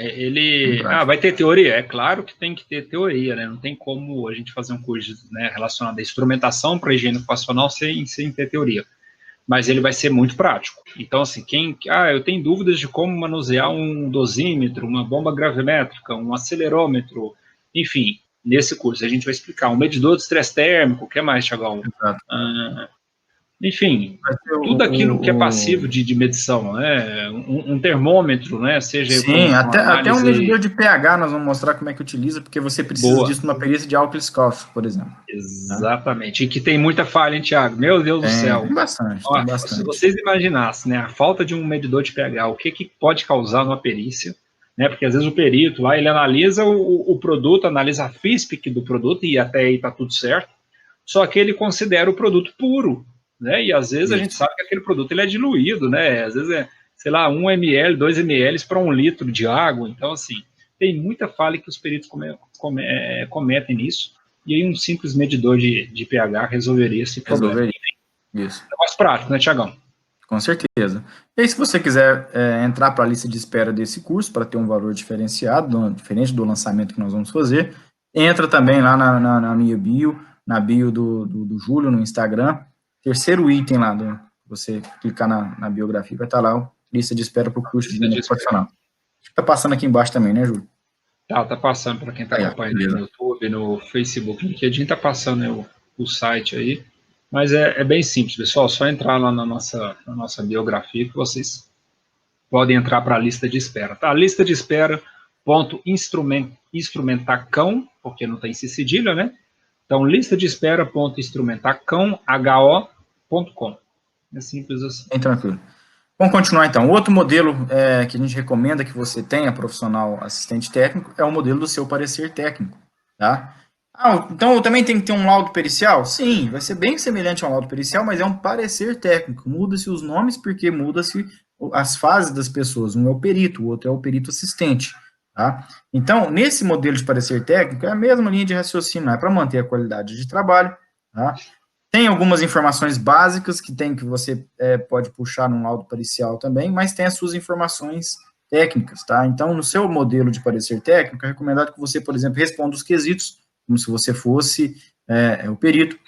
vai ter teoria? É claro que tem que ter teoria, né? Não tem como a gente fazer um curso, né, relacionado à instrumentação para higiene ocupacional sem ter teoria. Mas ele vai ser muito prático. Então, assim, eu tenho dúvidas de como manusear um dosímetro, uma bomba gravimétrica, um acelerômetro, enfim, nesse curso a gente vai explicar. Um medidor de estresse térmico, o que mais, Thiagão? Enfim, tudo aquilo que é passivo de medição, né? Um termômetro, né? Sim, até um medidor de pH nós vamos mostrar como é que utiliza, porque você precisa disso numa perícia de álcool escófico, por exemplo. Exatamente, e que tem muita falha, hein, Thiago? Meu Deus do céu. Tem bastante. Se vocês imaginassem, né, a falta de um medidor de pH, o que pode causar numa perícia, né? Porque às vezes o perito lá, ele analisa o produto, analisa a FISPIC do produto, e até aí tá tudo certo, só que ele considera o produto puro, né? E às vezes a gente sabe que aquele produto ele é diluído, né? Às vezes é, sei lá, 1 ml, 2 ml para 1 litro de água. Então, assim, tem muita falha que os peritos cometem nisso. E aí um simples medidor de pH resolveria esse problema. Isso. É mais prático, né, Thiagão? Com certeza. E aí, se você quiser entrar para a lista de espera desse curso, para ter um valor diferenciado, diferente do lançamento que nós vamos fazer, entra também lá na minha bio, na bio do Júlio, no Instagram. Terceiro item lá, você clicar na biografia, vai estar lá, lista de espera para o curso de higiene ocupacional. Está passando aqui embaixo também, né, Júlio? Tá passando para quem está acompanhando no YouTube, no Facebook, no LinkedIn, está passando, né, o site aí. Mas é bem simples, pessoal, só entrar lá na nossa biografia que vocês podem entrar para a lista de espera. Tá? A lista de espera, instrumentacão, porque não tem esse cedilha, né? Então, lista de espera, instrumentacão, ho.com. É simples assim. Bem tranquilo. Vamos continuar, então. Outro modelo que a gente recomenda que você tenha, profissional assistente técnico, é o modelo do seu parecer técnico, tá? Então eu também tenho que ter um laudo pericial? Sim, vai ser bem semelhante a um laudo pericial, mas é um parecer técnico. Muda-se os nomes porque muda-se as fases das pessoas. Um é o perito, o outro é o perito assistente. Tá? Então, nesse modelo de parecer técnico, é a mesma linha de raciocínio, é para manter a qualidade de trabalho. Tá? Tem algumas informações básicas que você pode puxar num laudo pericial também, mas tem as suas informações técnicas. Tá? Então, no seu modelo de parecer técnico, é recomendado que você, por exemplo, responda os quesitos, como se você fosse o perito.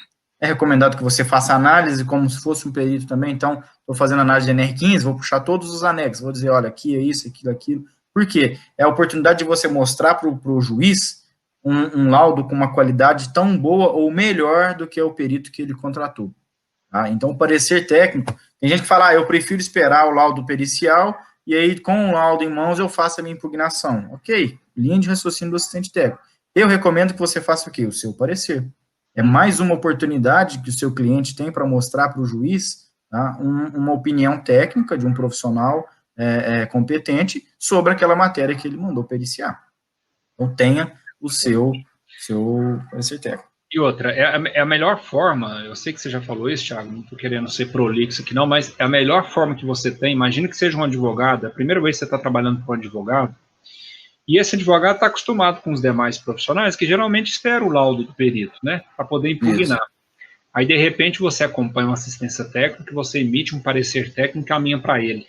É recomendado que você faça análise como se fosse um perito também. Então, estou fazendo análise de NR15, vou puxar todos os anexos, vou dizer, olha, aqui é isso, aquilo, aquilo. Por quê? É a oportunidade de você mostrar para o juiz um laudo com uma qualidade tão boa ou melhor do que o perito que ele contratou. Tá? Então, o parecer técnico, tem gente que fala, eu prefiro esperar o laudo pericial e aí, com o laudo em mãos, eu faço a minha impugnação. Ok, linha de raciocínio do assistente técnico. Eu recomendo que você faça o quê? O seu parecer. É mais uma oportunidade que o seu cliente tem para mostrar para o juiz, tá, uma opinião técnica de um profissional competente sobre aquela matéria que ele mandou periciar. Então, tenha o seu parecer técnico. E outra, é a melhor forma, eu sei que você já falou isso, Thiago, não estou querendo ser prolixo aqui não, mas é a melhor forma que você tem, imagina que seja um advogado, a primeira vez que você está trabalhando com um advogado, e esse advogado está acostumado com os demais profissionais, que geralmente esperam o laudo do perito, né, para poder impugnar. Isso. Aí, de repente, você acompanha uma assistência técnica, você emite um parecer técnico e caminha para ele.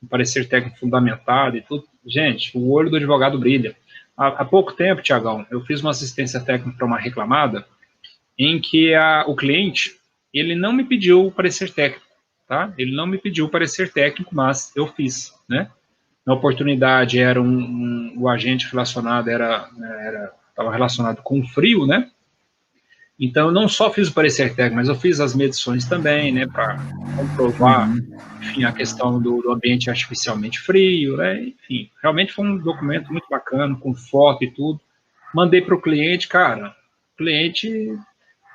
Um parecer técnico fundamentado e tudo. Gente, o olho do advogado brilha. Há pouco tempo, Tiagão, eu fiz uma assistência técnica para uma reclamada, em que o cliente, ele não me pediu o parecer técnico, tá? Ele não me pediu o parecer técnico, mas eu fiz, né? Na oportunidade, era o agente relacionado, estava relacionado com o frio, né? Então, eu não só fiz o parecer técnico, mas eu fiz as medições também, né, para comprovar, enfim, a questão do ambiente artificialmente frio, né, enfim, realmente foi um documento muito bacana, com foto e tudo. Mandei para o cliente, cara, o cliente,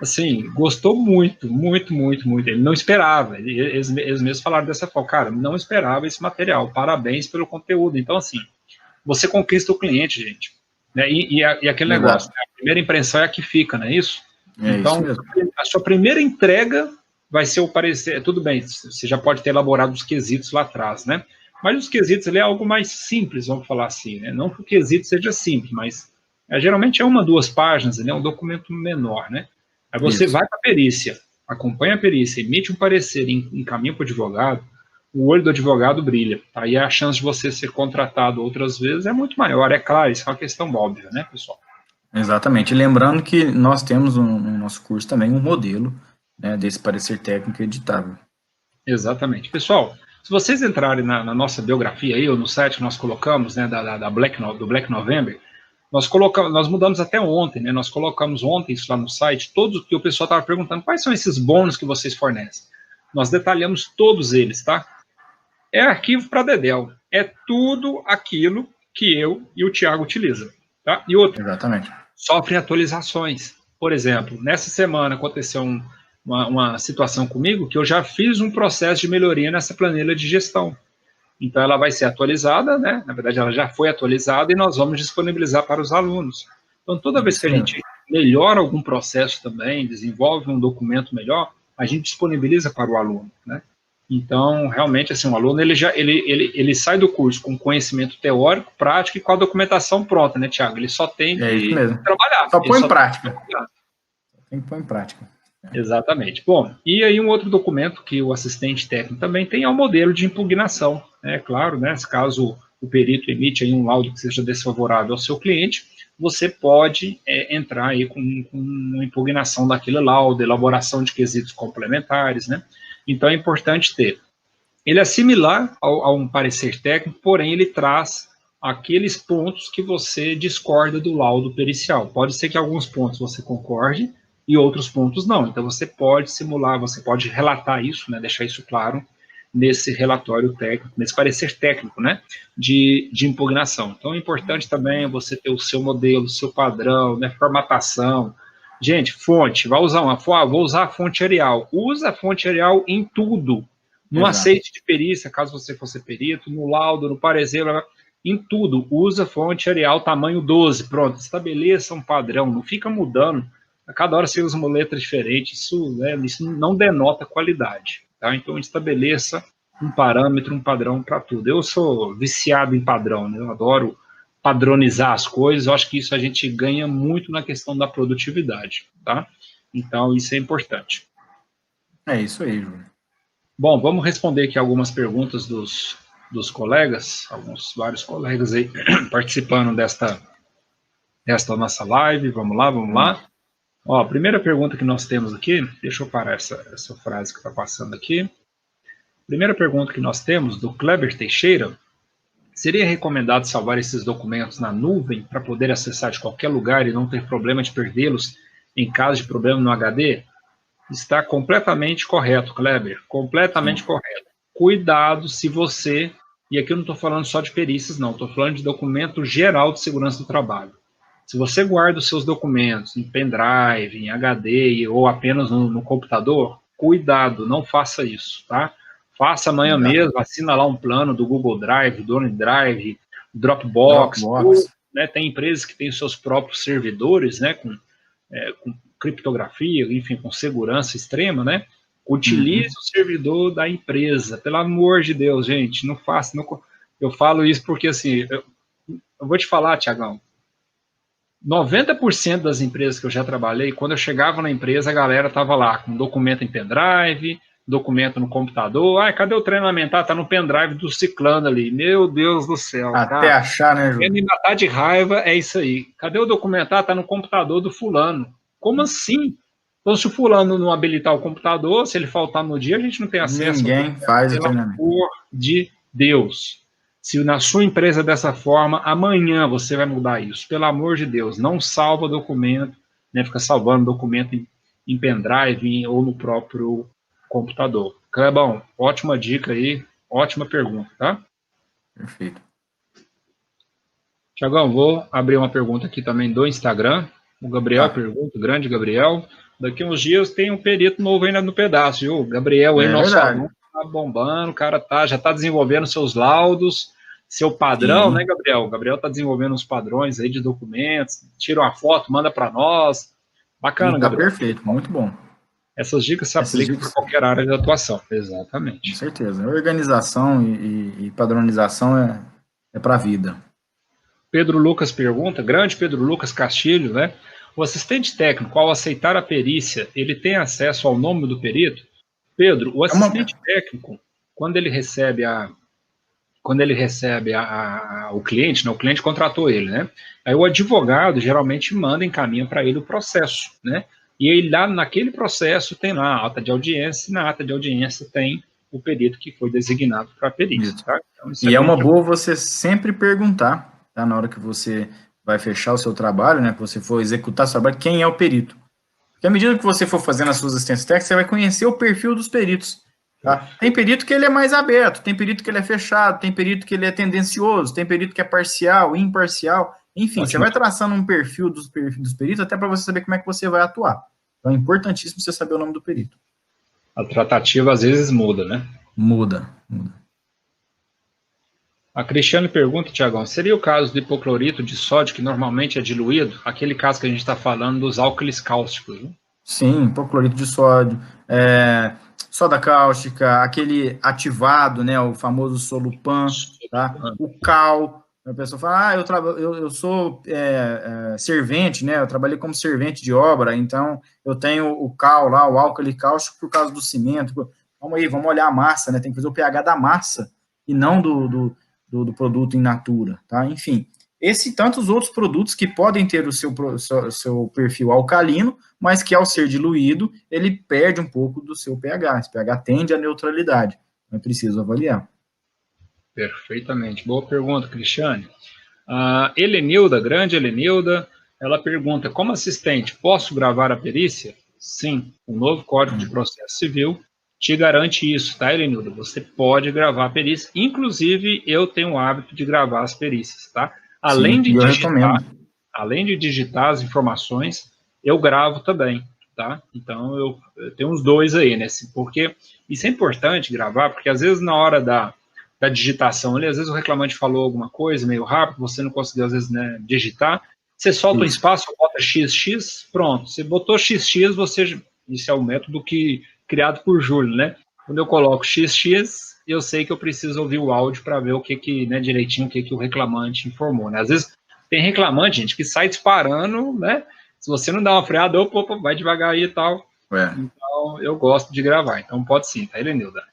assim, gostou muito, muito, muito, muito. Ele não esperava, eles mesmos falaram dessa forma, cara, não esperava esse material, parabéns pelo conteúdo. Então, assim, você conquista o cliente, gente, né, e aquele negócio, né, a primeira impressão é a que fica, não é isso? Então, a sua primeira entrega vai ser o parecer, tudo bem, você já pode ter elaborado os quesitos lá atrás, né? Mas os quesitos ali é algo mais simples, vamos falar assim, né? Não que o quesito seja simples, mas geralmente é 1, 2 páginas, né? É um documento menor, né? Aí você vai para a perícia, acompanha a perícia, emite um parecer, encaminha para o advogado, o olho do advogado brilha. Aí a chance de você ser contratado outras vezes é muito maior, é claro, isso é uma questão óbvia, né, pessoal? Exatamente. Lembrando que nós temos no nosso curso também um modelo, né, desse parecer técnico editável. Exatamente. Pessoal, se vocês entrarem na nossa biografia aí, ou no site que nós colocamos, né, do Black November, nós mudamos até ontem, né, nós colocamos ontem isso lá no site, todos que o pessoal estava perguntando, quais são esses bônus que vocês fornecem? Nós detalhamos todos eles, tá? É arquivo para Dedel, é tudo aquilo que eu e o Thiago utilizam, tá? E outro, exatamente, sofrem atualizações. Por exemplo, nessa semana aconteceu uma situação comigo que eu já fiz um processo de melhoria nessa planilha de gestão. Então, ela vai ser atualizada, né? Na verdade, ela já foi atualizada e nós vamos disponibilizar para os alunos. Então, toda vez que a gente melhora algum processo também, desenvolve um documento melhor, a gente disponibiliza para o aluno, né? Então, realmente, assim, o aluno, ele sai do curso com conhecimento teórico, prático e com a documentação pronta, né, Thiago? Ele só tem que trabalhar. Só põe em prática. Tem que pôr em prática. Exatamente. Bom, e aí um outro documento que o assistente técnico também tem é o modelo de impugnação. É claro, né, caso o perito emite aí um laudo que seja desfavorável ao seu cliente, você pode entrar aí com uma impugnação daquele laudo, elaboração de quesitos complementares, né? Então, é importante ter. Ele é similar a um parecer técnico, porém, ele traz aqueles pontos que você discorda do laudo pericial. Pode ser que alguns pontos você concorde e outros pontos não. Então, você pode simular, você pode relatar isso, né, deixar isso claro nesse relatório técnico, nesse parecer técnico, né, de impugnação. Então, é importante também você ter o seu modelo, o seu padrão, né, formatação. Gente, fonte, vou usar a fonte Arial. Usa a fonte Arial em tudo. No aceite de perícia, caso você fosse perito, no laudo, no parecer, em tudo. Usa fonte Arial tamanho 12. Pronto, estabeleça um padrão. Não fica mudando. A cada hora você usa uma letra diferente. Isso não denota qualidade. Tá? Então, estabeleça um parâmetro, um padrão para tudo. Eu sou viciado em padrão, né? Eu adoro padronizar as coisas, eu acho que isso a gente ganha muito na questão da produtividade, tá? Então, isso é importante. É isso aí, Júlio. Bom, vamos responder aqui algumas perguntas dos colegas, vários colegas aí participando desta nossa live. Vamos lá. Ó, a primeira pergunta que nós temos aqui, deixa eu parar essa frase que está passando aqui. Primeira pergunta que nós temos, do Kleber Teixeira: seria recomendado salvar esses documentos na nuvem para poder acessar de qualquer lugar e não ter problema de perdê-los em caso de problema no HD? Está completamente correto, Kleber, completamente correto. Cuidado se você, e aqui eu não estou falando só de perícias, não, estou falando de documento geral de segurança do trabalho. Se você guarda os seus documentos em pendrive, em HD ou apenas no computador, cuidado, não faça isso, tá? Faça amanhã mesmo, assina lá um plano do Google Drive, do OneDrive, Dropbox. Ou, né, tem empresas que têm seus próprios servidores, né, com criptografia, enfim, com segurança extrema, né? Utilize o servidor da empresa, pelo amor de Deus, gente, não faça. Não, eu falo isso porque, assim, eu vou te falar, Tiagão, 90% das empresas que eu já trabalhei, quando eu chegava na empresa, a galera estava lá com documento em pendrive, documento no computador. Ai, cadê o treinamento? Ah, tá no pendrive do ciclano ali. Meu Deus do céu. Até cara, achar, né, Júlio? Me matar de raiva é isso aí. Cadê o documento? Ah, tá no computador do fulano. Como assim? Então, se o fulano não habilitar o computador, se ele faltar no dia, a gente não tem acesso. Ninguém faz o treinamento. Pelo amor de Deus. Se na sua empresa é dessa forma, amanhã você vai mudar isso. Pelo amor de Deus, não salva documento, né? Fica salvando documento em pendrive ou no próprio computador. Clebão, ótima dica aí, ótima pergunta, tá? Perfeito. Tiagão, vou abrir uma pergunta aqui também do Instagram. O Gabriel pergunta, o grande Gabriel. Daqui uns dias tem um perito novo ainda no pedaço, viu? O Gabriel aí, nosso aluno, tá bombando, o cara já tá desenvolvendo seus laudos, seu padrão, né, Gabriel? O Gabriel tá desenvolvendo uns padrões aí de documentos, tira uma foto, manda para nós. Bacana, Gabriel. Perfeito, muito bom. Essas dicas se aplicam para qualquer área de atuação, exatamente. Com certeza. Organização e padronização é para a vida. Pedro Lucas pergunta, grande Pedro Lucas Castilho, né? O assistente técnico, ao aceitar a perícia, ele tem acesso ao nome do perito? Pedro, o assistente técnico, quando ele recebe o cliente, né, o cliente contratou ele, né? Aí o advogado geralmente encaminha para ele o processo, né? E aí lá naquele processo tem lá a ata de audiência, e na ata de audiência tem o perito que foi designado para a perícia, tá? Então, e é uma boa você sempre perguntar, tá? Na hora que você vai fechar o seu trabalho, né, que você for executar o seu trabalho, quem é o perito. Porque à medida que você for fazendo as suas assistências técnicas, você vai conhecer o perfil dos peritos. Tá? Tem perito que ele é mais aberto, tem perito que ele é fechado, tem perito que ele é tendencioso, tem perito que é parcial, imparcial, enfim, você vai traçando um perfil dos peritos até para você saber como é que você vai atuar. Então é importantíssimo você saber o nome do perito. A tratativa às vezes muda, né? Muda. A Cristiane pergunta, Tiagão, seria o caso do hipoclorito de sódio que normalmente é diluído? Aquele caso que a gente está falando dos álcalis cáusticos, né? Sim, hipoclorito de sódio, soda cáustica, aquele ativado, né, o famoso solupan, tá? O cal, a pessoa fala, eu sou servente, né, eu trabalhei como servente de obra, então eu tenho o cal lá, o álcali cáustico por causa do cimento. Vamos olhar a massa, né, tem que fazer o pH da massa e não do produto in natura, tá? Enfim, esse e tantos outros produtos que podem ter o seu perfil alcalino, mas que ao ser diluído, ele perde um pouco do seu pH. Esse pH tende à neutralidade. Então é preciso avaliar. Perfeitamente. Boa pergunta, Cristiane. A Helenilda, grande Helenilda, ela pergunta, como assistente, posso gravar a perícia? Sim, o novo Código de Processo Civil te garante isso, tá, Helenilda? Você pode gravar a perícia. Inclusive, eu tenho o hábito de gravar as perícias, tá? Além de digitar as informações, eu gravo também, tá? Então, eu tenho uns dois aí, né? Porque isso é importante gravar, porque às vezes na hora da digitação, às vezes o reclamante falou alguma coisa meio rápido, você não conseguiu, às vezes, né, digitar, você solta um espaço, bota XX, pronto. Você botou XX, isso é o método criado por Júlio, né? Quando eu coloco XX, eu sei que eu preciso ouvir o áudio para ver o que né, direitinho, o que o reclamante informou, né? Às vezes tem reclamante, gente, que sai disparando, né? Se você não dá uma freada, opa, vai devagar aí e tal. Então, eu gosto de gravar. Então, pode sim, tá, Helenilda?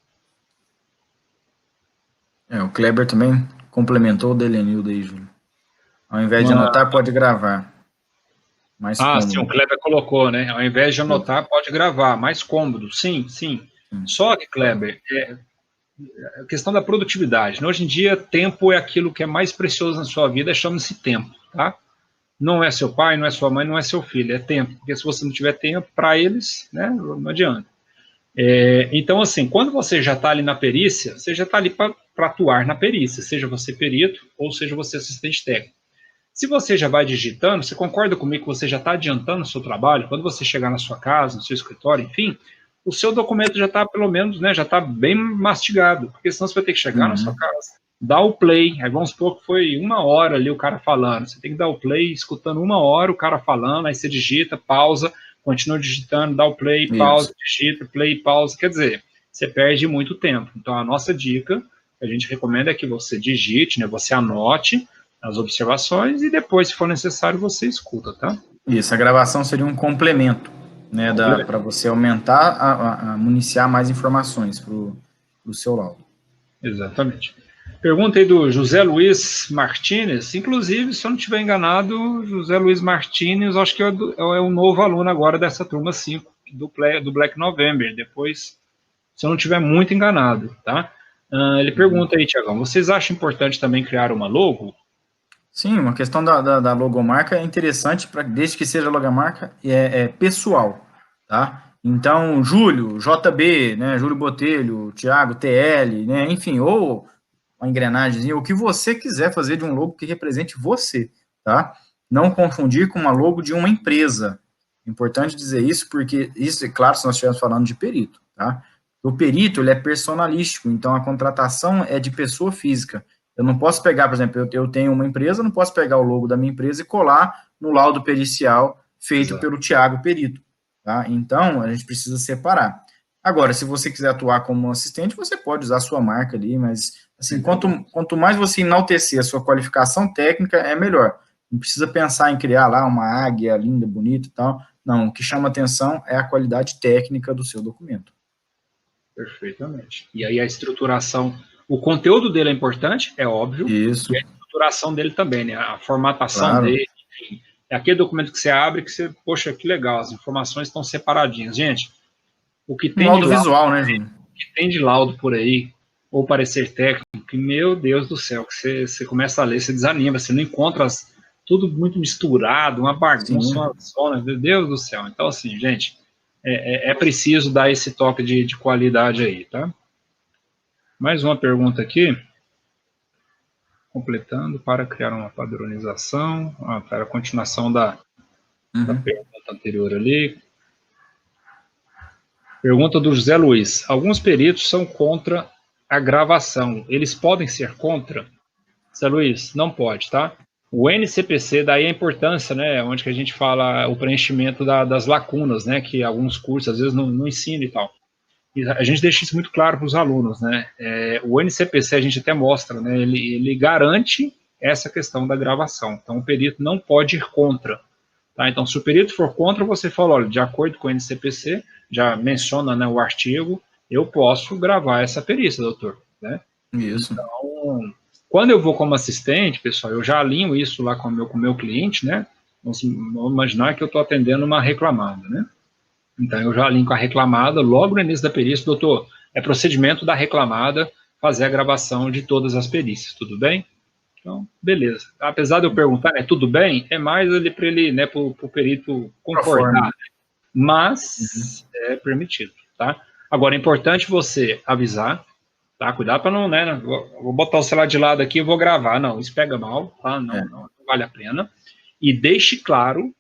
O Kleber também complementou o da Helenilda aí, Júlio. Ao invés de anotar, pode gravar. Mais cômodo. Sim, o Kleber colocou, né? Ao invés de anotar, pode gravar. Mais cômodo. Sim. Só que, Kleber, a questão da produtividade. Né? Hoje em dia, tempo é aquilo que é mais precioso na sua vida, chama-se tempo, tá? Não é seu pai, não é sua mãe, não é seu filho, é tempo. Porque se você não tiver tempo, para eles, né, não adianta. Então, assim, quando você já está ali na perícia, você já está ali para atuar na perícia, seja você perito ou seja você assistente técnico. Se você já vai digitando, você concorda comigo que você já está adiantando o seu trabalho? Quando você chegar na sua casa, no seu escritório, enfim, o seu documento já está, pelo menos, né, já está bem mastigado, porque senão você vai ter que chegar na sua casa, dar o play, aí vamos supor que foi 1 hora ali o cara falando, você tem que dar o play, escutando 1 hora o cara falando, aí você digita, pausa, continua digitando, dá o play, pausa, digita, play, pausa, quer dizer, você perde muito tempo. Então, a nossa dica, que a gente recomenda é que você digite, né, você anote as observações e depois, se for necessário, você escuta, tá? Isso, a gravação seria um complemento, né, para você aumentar, municiar mais informações para o seu laudo. Exatamente. Pergunta aí do José Luiz Martínez, inclusive, se eu não estiver enganado, José Luiz Martínez, acho que é um novo aluno agora dessa turma 5, do Black November, depois, se eu não estiver muito enganado, tá? Ele pergunta aí, Tiagão, vocês acham importante também criar uma logo? Sim, uma questão da logomarca é interessante, desde que seja logomarca, pessoal, tá? Então, Júlio, JB, né, Júlio Botelho, Thiago, TL, né, enfim, ou uma engrenagemzinha, o que você quiser fazer de um logo que represente você, tá? Não confundir com uma logo de uma empresa. Importante dizer isso, porque isso, é claro, se nós estivermos falando de perito, tá? O perito, ele é personalístico, então a contratação é de pessoa física. Eu não posso pegar, por exemplo, eu tenho uma empresa, não posso pegar o logo da minha empresa e colar no laudo pericial feito pelo Thiago Perito, tá? Então, a gente precisa separar. Agora, se você quiser atuar como assistente, você pode usar a sua marca ali, mas, assim, quanto mais você enaltecer a sua qualificação técnica, é melhor. Não precisa pensar em criar lá uma águia linda, bonita e tal. Não, o que chama atenção é a qualidade técnica do seu documento. Perfeitamente. E aí a estruturação, o conteúdo dele é importante, é óbvio. Isso. E a estruturação dele também, né? A formatação dele, enfim. É aquele documento que você abre que você, poxa, que legal, as informações estão separadinhas. Gente, o que tem laudo visual, né, Júlio? O que tem de laudo por aí, ou parecer técnico, que, meu Deus do céu, que você começa a ler, você desanima, você não encontra tudo muito misturado, uma bagunça, uma zona, meu Deus do céu. Então, assim, gente, é preciso dar esse toque de qualidade aí, tá? Mais uma pergunta aqui. Completando para criar uma padronização. Para a continuação da pergunta anterior ali. Pergunta do José Luiz. Alguns peritos são contra a gravação. Eles podem ser contra? José Luiz, não pode, tá? O NCPC, daí a importância, né, onde que a gente fala o preenchimento das lacunas, né, que alguns cursos às vezes não ensinam e tal. E a gente deixa isso muito claro para os alunos, né? O NCPC a gente até mostra, né, ele garante essa questão da gravação. Então o perito não pode ir contra. Tá? Então se o perito for contra, você fala, olha, de acordo com o NCPC, já menciona, né, o artigo, eu posso gravar essa perícia, doutor. Né? Isso. Então, quando eu vou como assistente, pessoal, eu já alinho isso lá com o meu cliente, né? Vamos imaginar que eu estou atendendo uma reclamada, né? Então, eu já alinho com a reclamada, logo no início da perícia, doutor, é procedimento da reclamada fazer a gravação de todas as perícias, tudo bem? Então, beleza. Apesar de eu perguntar, né, tudo bem? É mais ali para ele, né, para o perito concordar, né? Mas é permitido, tá? Agora, é importante você avisar, tá? Cuidado para não, né? Vou botar o celular de lado aqui e vou gravar. Não, isso pega mal, tá? Não vale a pena. E deixe claro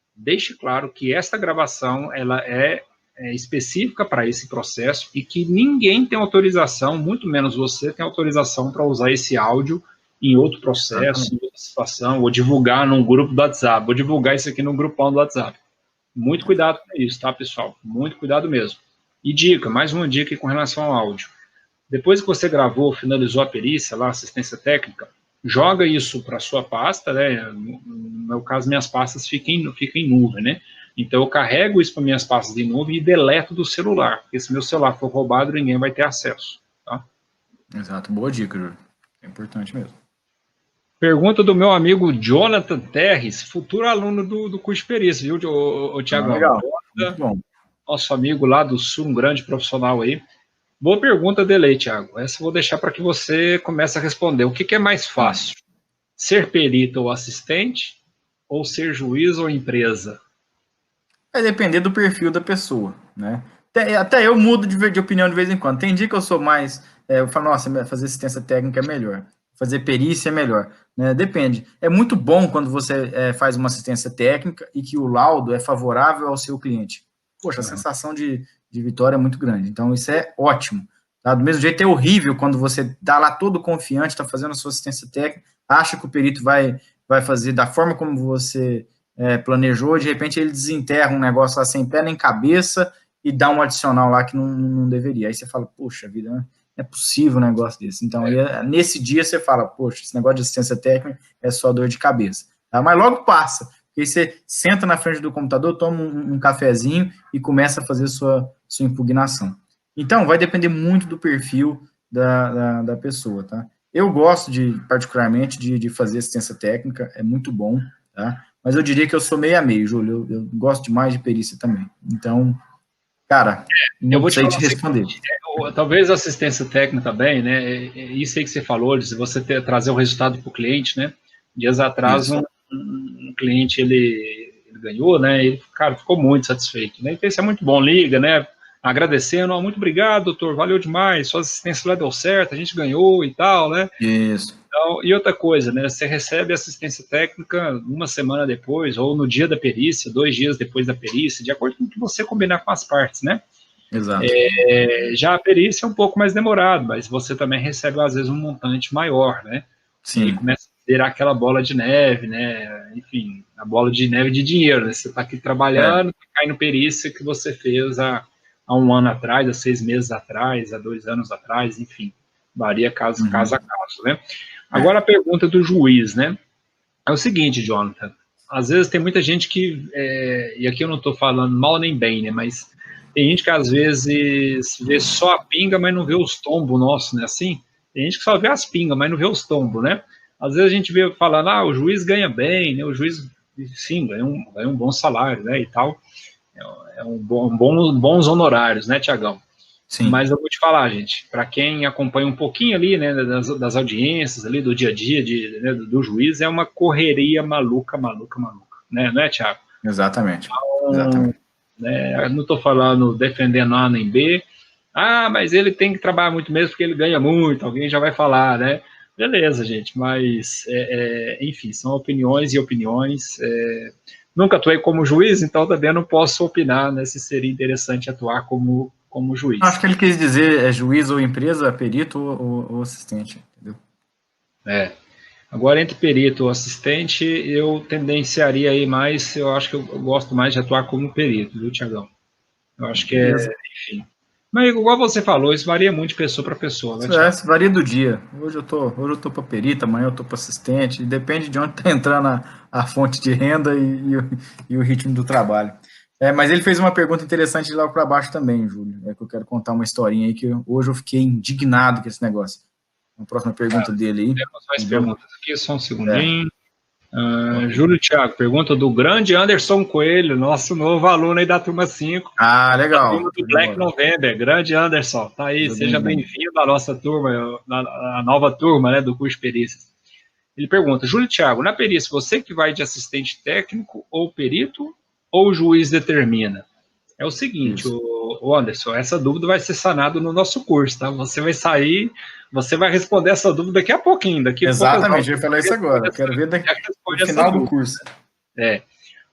que esta gravação, ela é específica para esse processo e que ninguém tem autorização, muito menos você tem autorização para usar esse áudio em outro processo, em outra situação, ou divulgar num grupo do WhatsApp, vou divulgar isso aqui num grupão do WhatsApp. Muito cuidado com isso, tá, pessoal? Muito cuidado mesmo. E dica, mais uma dica com relação ao áudio. Depois que você gravou, finalizou a perícia, lá, assistência técnica, joga isso para a sua pasta, né? No meu caso, minhas pastas ficam em nuvem, né? Então, eu carrego isso para minhas pastas de nuvem e deleto do celular, porque se meu celular for roubado, ninguém vai ter acesso, tá? Exato, boa dica, Júlio. É importante mesmo. Pergunta do meu amigo Jonathan Terres, futuro aluno do curso de perícia, viu, Tiagão? Legal, muito bom. Nosso amigo lá do Sul, um grande profissional aí. Boa pergunta dele aí, Tiago. Essa eu vou deixar para que você comece a responder. O que é mais fácil? Ser perito ou assistente? Ou ser juiz ou empresa? Vai depender do perfil da pessoa, né? Até eu mudo de opinião de vez em quando. Tem dia que eu sou mais... eu falo, nossa, fazer assistência técnica é melhor. Fazer perícia é melhor. Né? Depende. É muito bom quando você faz uma assistência técnica e que o laudo é favorável ao seu cliente. Poxa, a sensação de vitória é muito grande. Então, isso é ótimo. Tá? Do mesmo jeito, é horrível quando você está lá todo confiante, está fazendo a sua assistência técnica, acha que o perito vai fazer da forma como você planejou, de repente ele desenterra um negócio lá sem pé nem cabeça e dá um adicional lá que não deveria. Aí você fala, poxa vida, não é possível um negócio desse. Então, aí, nesse dia você fala, poxa, esse negócio de assistência técnica é só dor de cabeça. Tá? Mas logo passa. Porque você senta na frente do computador, toma um cafezinho e começa a fazer sua impugnação. Então, vai depender muito do perfil da pessoa, tá? Eu gosto, particularmente, de fazer assistência técnica, é muito bom, tá? Mas eu diria que eu sou meio a meio, Júlio. Eu gosto demais de perícia também. Então, cara, não sei te responder. Talvez a assistência técnica também, né? Isso aí que você falou, de você trazer o resultado para o cliente, né? Dias atrás, um cliente, ele ganhou, né? Ele, cara, ficou muito satisfeito, né? Então, isso é muito bom, liga, né? Agradecendo, muito obrigado, doutor, valeu demais, sua assistência lá deu certo, a gente ganhou e tal, né? Isso. Então, e outra coisa, né? Você recebe assistência técnica uma semana depois, ou no dia da perícia, 2 dias depois da perícia, de acordo com o que você combinar com as partes, né? Exato. Já a perícia é um pouco mais demorado, mas você também recebe, às vezes, um montante maior, né? Sim. E começa a virar aquela bola de neve, né? Enfim, a bola de neve de dinheiro, né? Você está aqui trabalhando, cai no perícia que você fez há 1 ano atrás, há 6 meses atrás, há 2 anos atrás, enfim, varia caso a caso, né? Agora a pergunta do juiz, né? É o seguinte, Jonathan, às vezes tem muita gente que, e aqui eu não estou falando mal nem bem, né? Mas tem gente que às vezes vê só a pinga, mas não vê os tombos nossos, né? Assim, tem gente que só vê as pingas, mas não vê os tombos, né? Às vezes a gente vê falando, o juiz ganha bem, né? O juiz, sim, ganha um bom salário, né? E tal. Bons honorários, né, Tiagão? Sim. Mas eu vou te falar, gente, para quem acompanha um pouquinho ali, né, das audiências ali, do dia a dia né, do juiz, é uma correria maluca, né, não é, Tiago? Exatamente. Então, Exatamente. Né, não estou falando defendendo A nem B, mas ele tem que trabalhar muito mesmo porque ele ganha muito, alguém já vai falar, né? Beleza, gente, mas, enfim, são opiniões e opiniões. Nunca atuei como juiz, então também não posso opinar, né, se seria interessante atuar como juiz. Acho que ele quis dizer juiz ou empresa, perito ou assistente, entendeu? Agora, entre perito ou assistente, eu tendenciaria aí mais, eu acho que eu gosto mais de atuar como perito, viu, Tiagão? Eu acho que enfim. Mas, igual você falou, isso varia muito de pessoa para pessoa, né, Tiago? Isso varia do dia. Hoje eu tô para perita, amanhã eu tô para assistente, depende de onde está entrando a fonte de renda e o ritmo do trabalho. Mas ele fez uma pergunta interessante de lá para baixo também, Júlio. É que eu quero contar uma historinha aí que hoje eu fiquei indignado com esse negócio. A próxima pergunta dele aí. Temos mais perguntas aqui, só um segundinho. Júlio Thiago, pergunta do grande Anderson Coelho, nosso novo aluno aí da turma 5. Legal. Da turma do Black November, grande Anderson, tá aí, seja bem-vindo à nossa turma, a nova turma, né, do curso de perícias. Ele pergunta, Júlio Thiago, na perícia, você que vai de assistente técnico ou perito, ou o juiz determina? É o seguinte, o Anderson, essa dúvida vai ser sanada no nosso curso, tá? Você vai sair, você vai responder essa dúvida daqui a pouquinho. Exatamente, eu ia falar isso agora. Eu quero ver no final do curso.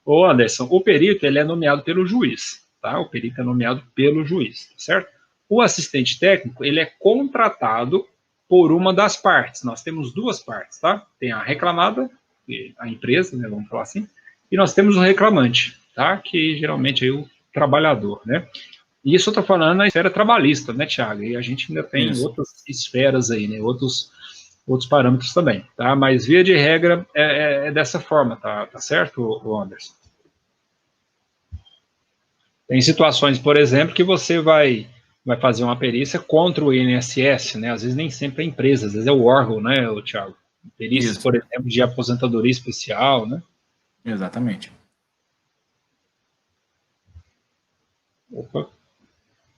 Ô Anderson, o perito, ele é nomeado pelo juiz, tá? O perito é nomeado pelo juiz, certo? O assistente técnico, ele é contratado por uma das partes. Nós temos 2 partes, tá? Tem a reclamada, a empresa, né, vamos falar assim, e nós temos o reclamante, tá? Que geralmente é o trabalhador, né? Isso eu estou falando na esfera trabalhista, né, Thiago? E a gente ainda tem Isso. outras esferas aí, né? Outros parâmetros também, tá? Mas via de regra é dessa forma, tá certo, Anderson? Tem situações, por exemplo, que você vai fazer uma perícia contra o INSS, né? Às vezes nem sempre é a empresa, às vezes é o órgão, né, Thiago? Perícias, Isso. por exemplo, de aposentadoria especial, né? Exatamente. Opa,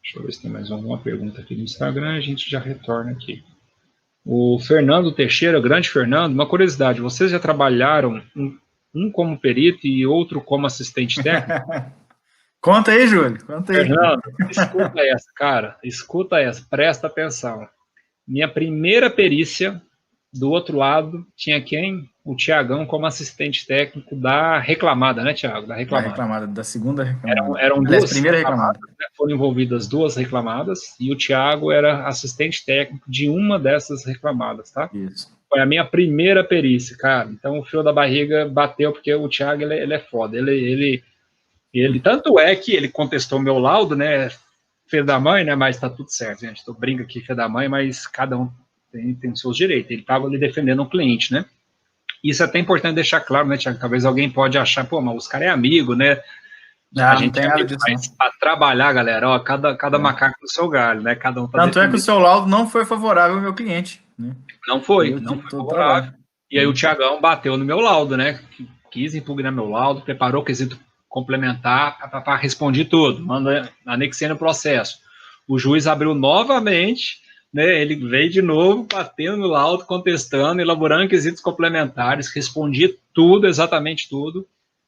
deixa eu ver se tem mais alguma pergunta aqui no Instagram, a gente já retorna aqui. O Fernando Teixeira, grande Fernando, uma curiosidade, vocês já trabalharam um como perito e outro como assistente técnico? Conta aí, Júlio, conta aí. Fernando, escuta essa, cara, escuta essa, presta atenção. Minha primeira perícia, do outro lado, tinha quem? O Tiagão como assistente técnico da reclamada, né, Tiago? Da reclamada. Da segunda reclamada. Eram Aliás, duas primeira reclamada. Né? Foram envolvidas duas reclamadas e o Tiago era assistente técnico de uma dessas reclamadas, tá? Isso. Foi a minha primeira perícia, cara. Então o fio da barriga bateu porque o Tiago ele é foda. Ele tanto é que ele contestou meu laudo, né? Filho da mãe, né? Mas tá tudo certo, gente. Eu brinco aqui, filho da mãe, mas cada um tem os seus direitos. Ele estava ali defendendo um cliente, né? Isso é até importante deixar claro, né, Tiago? Talvez alguém pode achar, pô, mas os caras é amigo, né? A gente não tem nada disso, mas para trabalhar, galera, ó, cada macaco no seu galho, né? Cada um tá Tanto é que o seu laudo não foi favorável ao meu cliente, né? Não foi favorável. E aí o Tiagão bateu no meu laudo, né? Quis impugnar meu laudo, preparou o quesito complementar, respondi tudo, anexei no processo. O juiz abriu novamente, né? Ele veio de novo, batendo no laudo, contestando, elaborando quesitos complementares, respondi tudo, exatamente tudo,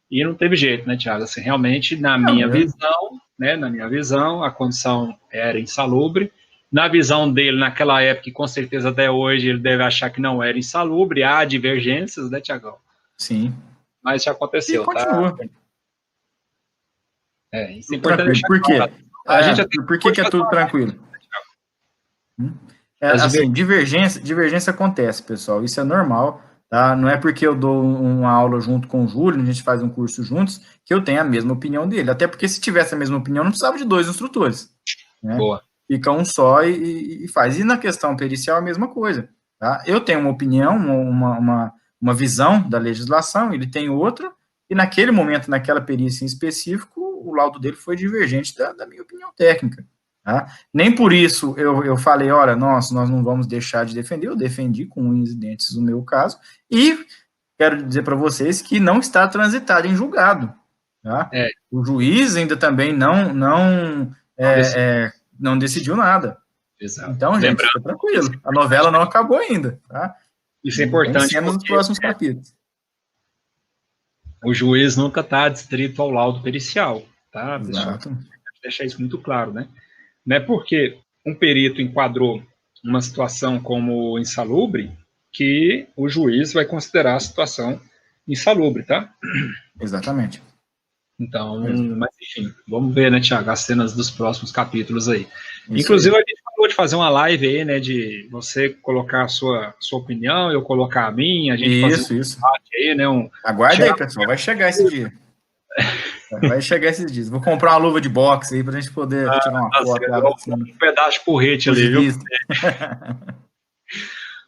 e não teve jeito, né, Tiago? Assim, realmente, na minha visão, a condição era insalubre. Na visão dele, naquela época, e com certeza até hoje, ele deve achar que não era insalubre, há divergências, né, Tiagão? Sim. Mas já aconteceu, e continua. tá? Isso é importante deixar Por quê? Claro. Por que é tudo tranquilo? Assim, divergência acontece, pessoal, isso é normal, tá? Não é porque eu dou uma aula junto com o Júlio, a gente faz um curso juntos, que eu tenho a mesma opinião dele, até porque se tivesse a mesma opinião, não precisava de dois instrutores, né? Boa. Fica um só e faz. E na questão pericial, a mesma coisa, tá? Eu tenho uma opinião, uma visão da legislação, ele tem outra, e naquele momento, naquela perícia em específico, o laudo dele foi divergente da minha opinião técnica. Tá? Nem por isso eu falei, olha, nós não vamos deixar de defender, eu defendi com unhas e dentes o meu caso, e quero dizer para vocês que não está transitado em julgado. Tá? O juiz ainda também não decidiu nada. Exato. Então, gente, fica tranquilo, a novela não acabou ainda. Tá? Isso é importante. Nos próximos capítulos. O juiz nunca está adstrito ao laudo pericial, tá, pessoal? Exato. Deixar isso muito claro, né? Não é porque um perito enquadrou uma situação como insalubre que o juiz vai considerar a situação insalubre, tá? Exatamente. Então, mas enfim, vamos ver, né, Tiago, as cenas dos próximos capítulos aí. Inclusive, a gente acabou de fazer uma live aí, né, de você colocar a sua opinião, eu colocar a minha, a gente fazer um debate aí, né? Aguarde aí, pessoal, vai chegar esse dia. Vai chegar esses dias. Vou comprar uma luva de boxe aí pra gente poder tirar uma foto. Um pedaço de porrete ali, viu?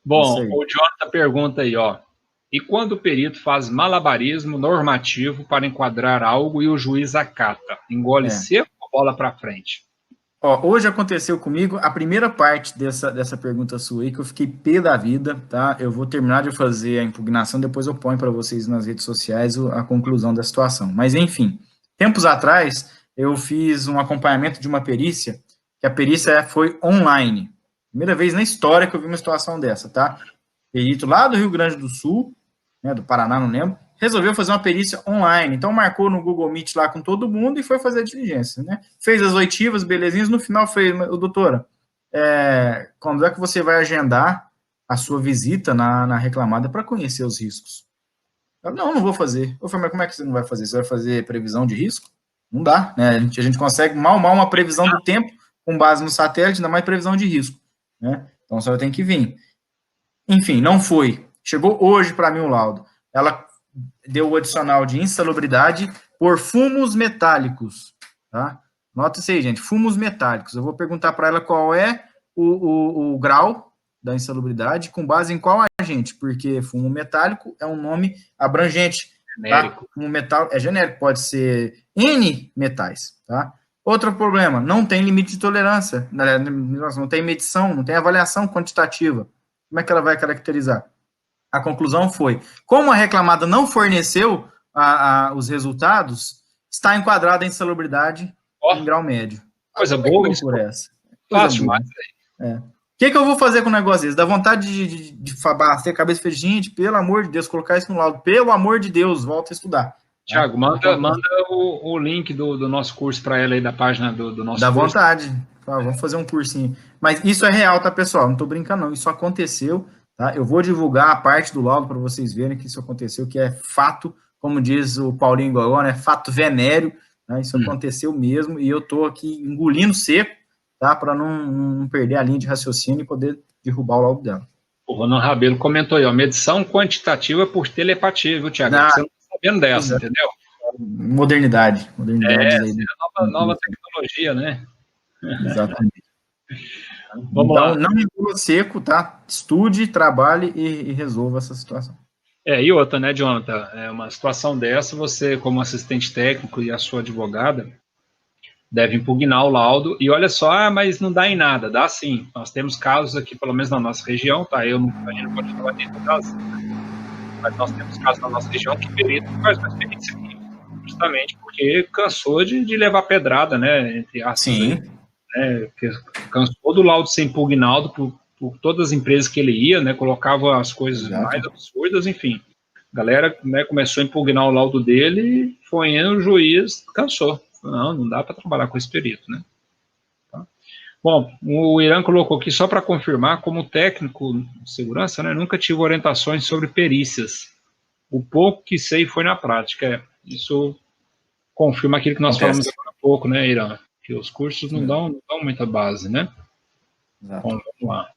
Bom, o Jonathan pergunta aí, ó. E quando o perito faz malabarismo normativo para enquadrar algo e o juiz acata? Engole seco ou bola para frente? Ó, hoje aconteceu comigo a primeira parte dessa pergunta sua aí, que eu fiquei pé da vida, tá? Eu vou terminar de fazer a impugnação, depois eu ponho para vocês nas redes sociais a conclusão da situação. Mas, enfim, tempos atrás, eu fiz um acompanhamento de uma perícia, que a perícia foi online. Primeira vez na história que eu vi uma situação dessa, tá? Perito lá do Rio Grande do Sul, né, do Paraná, não lembro, resolveu fazer uma perícia online. Então, marcou no Google Meet lá com todo mundo e foi fazer a diligência, né? Fez as oitivas, belezinhas, no final fez, doutora, quando é que você vai agendar a sua visita na reclamada para conhecer os riscos? Eu, não vou fazer. Eu falei, mas como é que você não vai fazer? Você vai fazer previsão de risco? Não dá, né? A gente consegue mal uma previsão do tempo com base no satélite, ainda mais previsão de risco, né? Então, a senhora tem que vir. Enfim, não foi. Chegou hoje para mim o laudo. Ela deu o adicional de insalubridade por fumos metálicos, tá? Nota isso aí, gente. Fumos metálicos. Eu vou perguntar para ela qual é o grau da insalubridade, com base em qual agente, porque fumo metálico é um nome abrangente. Genérico. Tá? Fumo metal é genérico, pode ser N metais. Tá? Outro problema, não tem limite de tolerância, não tem medição, não tem avaliação quantitativa. Como é que ela vai caracterizar? A conclusão foi, como a reclamada não forneceu os resultados, está enquadrada em insalubridade em grau médio. Coisa boa isso. Por essa. Fácil demais. O que eu vou fazer com o negócio desse? Dá vontade de bater a cabeça e falar, gente, pelo amor de Deus, colocar isso no laudo. Pelo amor de Deus, volta a estudar. Tiago, manda o link do nosso curso para ela aí, da página do nosso Dá curso. vontade. Vamos fazer um cursinho. Mas isso é real, tá, pessoal? Não estou brincando, não. Isso aconteceu, tá? Eu vou divulgar a parte do laudo para vocês verem que isso aconteceu, que é fato, como diz o Paulinho Gogó, né? Fato venéreo, né? Isso aconteceu mesmo, e eu estou aqui engolindo seco, tá? Para não perder a linha de raciocínio e poder derrubar o laudo dela. O Ronan Rabelo comentou aí, ó, medição quantitativa por telepatia, viu, Tiago? Você não está sabendo dessa, entendeu? Modernidade aí. Nova tecnologia, né? Exatamente. Vamos lá. Não engula seco, tá? Estude, trabalhe e resolva essa situação. E outra, né, Jonathan? Uma situação dessa, você, como assistente técnico e a sua advogada, deve impugnar o laudo, e olha só, mas não dá em nada, dá sim. Nós temos casos aqui, pelo menos na nossa região, tá? A gente não pode falar dentro do Brasil, né? Mas nós temos casos na nossa região que perito faz uma experiência aqui, justamente porque cansou de levar pedrada, né? Entre aspas, sim. Né? Cansou do laudo ser impugnado por todas as empresas que ele ia, né? Colocava as coisas mais absurdas, enfim. A galera, né, começou a impugnar o laudo dele, foi indo, o juiz cansou. Não dá para trabalhar com esse perito, né? Tá? Bom, o Irã colocou aqui, só para confirmar, como técnico de segurança, né, nunca tive orientações sobre perícias. O pouco que sei foi na prática. Isso confirma aquilo que nós falamos agora há pouco, né, Irã? Que os cursos não dão muita base, né? Exato. Bom, vamos lá.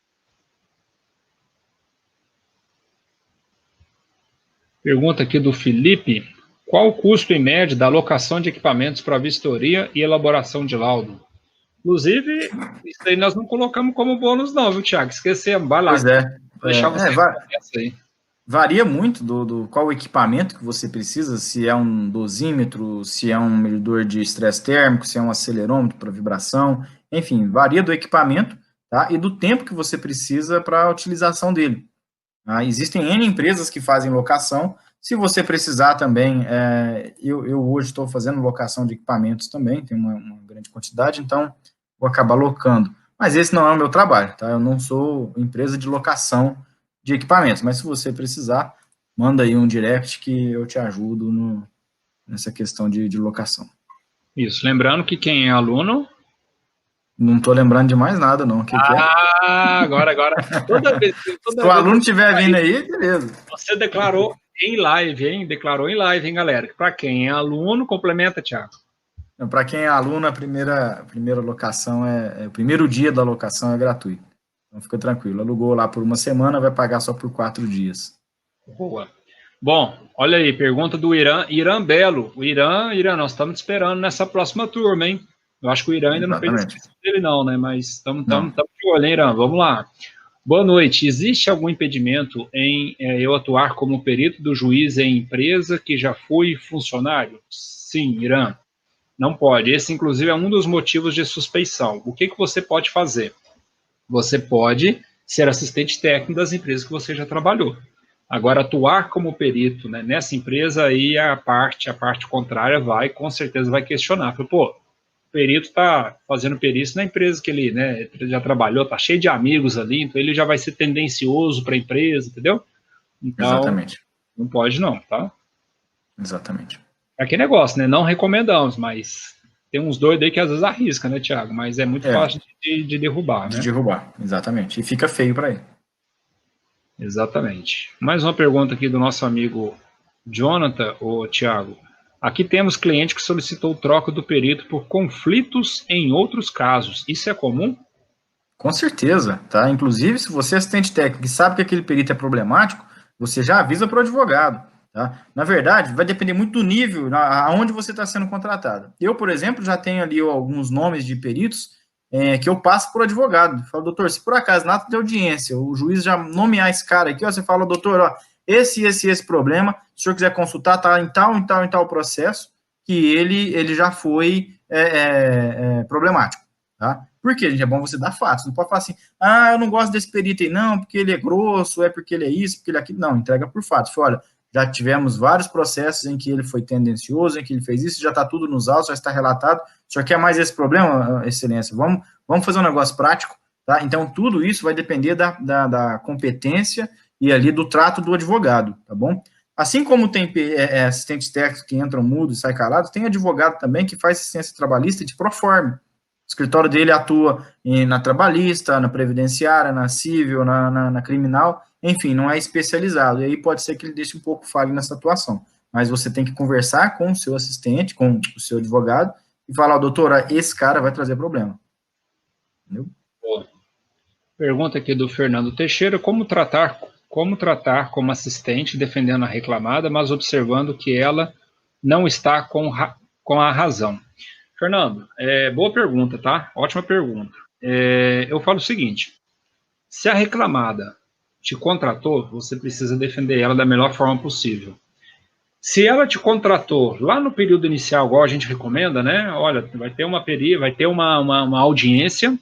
Pergunta aqui do Felipe. Qual o custo em média da alocação de equipamentos para vistoria e elaboração de laudo? Inclusive, isso aí nós não colocamos como bônus não, viu, Tiago? Esquecemos, vai lá. Pois é. Deixar você aí. Varia muito do qual o equipamento que você precisa, se é um dosímetro, se é um medidor de estresse térmico, se é um acelerômetro para vibração, enfim, varia do equipamento, tá? E do tempo que você precisa para a utilização dele. Existem N empresas que fazem locação. Se você precisar também, eu hoje estou fazendo locação de equipamentos também, tem uma grande quantidade, então vou acabar locando. Mas esse não é o meu trabalho, tá? Eu não sou empresa de locação de equipamentos, mas se você precisar, manda aí um direct que eu te ajudo nessa questão de locação. Isso, lembrando que quem é aluno... Não estou lembrando de mais nada, não. Agora. Toda vez se o aluno estiver vindo aí, beleza. Você declarou em live, hein? Declarou em live, hein, galera? Para quem é aluno, complementa, Thiago. Para quem é aluno, a primeira locação o primeiro dia da locação é gratuito. Então fica tranquilo. Alugou lá por uma semana, vai pagar só por 4 dias. Boa. Bom, olha aí, pergunta do Irã Belo. O Irã, nós estamos te esperando nessa próxima turma, hein? Eu acho que o Irã ainda não fez a inscrição dele, não, né? Mas estamos de olho, hein, Irã? Vamos lá. Boa noite. Existe algum impedimento em eu atuar como perito do juiz em empresa que já fui funcionário? Sim, Irã. Não pode. Esse, inclusive, é um dos motivos de suspeição. O que você pode fazer? Você pode ser assistente técnico das empresas que você já trabalhou. Agora, atuar como perito, né, nessa empresa, aí a parte contrária com certeza vai questionar. Pô, o perito está fazendo perícia na empresa que ele, né, já trabalhou, está cheio de amigos ali, então ele já vai ser tendencioso para a empresa, entendeu? Então, exatamente. Não pode não, tá? Exatamente. É que negócio, né? Não recomendamos, mas tem uns doidos aí que às vezes arrisca, né, Thiago? Mas é muito fácil de derrubar, né? De derrubar, exatamente. E fica feio para ele. Exatamente. Mais uma pergunta aqui do nosso amigo Jonathan, Thiago. Aqui temos cliente que solicitou troca do perito por conflitos em outros casos. Isso é comum? Com certeza, tá? Inclusive, se você é assistente técnico e sabe que aquele perito é problemático, você já avisa para o advogado, Tá? Na verdade, vai depender muito do nível, aonde você está sendo contratado. Eu, por exemplo, já tenho ali alguns nomes de peritos que eu passo por advogado. Falo, doutor, se por acaso na ata de audiência o juiz já nomear esse cara aqui, ó, você fala, doutor, ó, esse problema, se o senhor quiser consultar, tá em tal processo, que ele já foi problemático. Tá? Por quê, gente? É bom você dar fatos. Não pode falar assim, eu não gosto desse perito aí, não, porque ele é grosso, é porque ele é isso, porque ele é aquilo. Não, entrega por fatos. Olha, já tivemos vários processos em que ele foi tendencioso, em que ele fez isso, já está tudo nos autos, já está relatado. O senhor quer mais esse problema, excelência? Vamos fazer um negócio prático, tá? Então, tudo isso vai depender da competência e ali do trato do advogado, tá bom? Assim como tem assistentes técnicos que entram mudos e saem calados, tem advogado também que faz assistência trabalhista de proforma. O escritório dele atua na trabalhista, na previdenciária, na civil, na criminal, enfim, não é especializado. E aí pode ser que ele deixe um pouco falho nessa atuação. Mas você tem que conversar com o seu assistente, com o seu advogado, e falar, doutora, esse cara vai trazer problema. Entendeu? Boa. Pergunta aqui do Fernando Teixeira, como tratar como assistente, defendendo a reclamada, mas observando que ela não está com a razão? Fernando, boa pergunta, tá? Ótima pergunta. Eu falo o seguinte, se a reclamada te contratou, você precisa defender ela da melhor forma possível. Se ela te contratou lá no período inicial, igual a gente recomenda, né? Olha, vai ter uma audiência,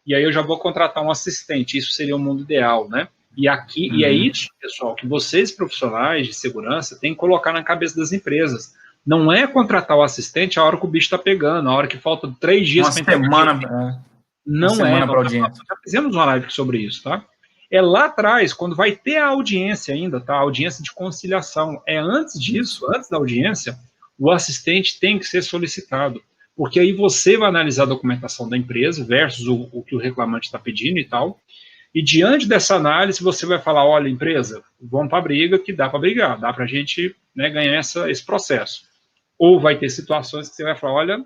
e aí eu já vou contratar um assistente, isso seria o mundo ideal, né? E é isso, pessoal, que vocês, profissionais de segurança, têm que colocar na cabeça das empresas. Não é contratar o assistente a hora que o bicho está pegando, a hora que falta 3 dias para entregar. Não é. Já fizemos uma live sobre isso, tá? É lá atrás, quando vai ter a audiência ainda, tá? A audiência de conciliação. Antes disso, antes da audiência, o assistente tem que ser solicitado. Porque aí você vai analisar a documentação da empresa versus o que o reclamante está pedindo e tal. E diante dessa análise, você vai falar, olha, empresa, vamos para a briga, que dá para brigar, dá para a gente, né, ganhar esse processo. Ou vai ter situações que você vai falar, olha,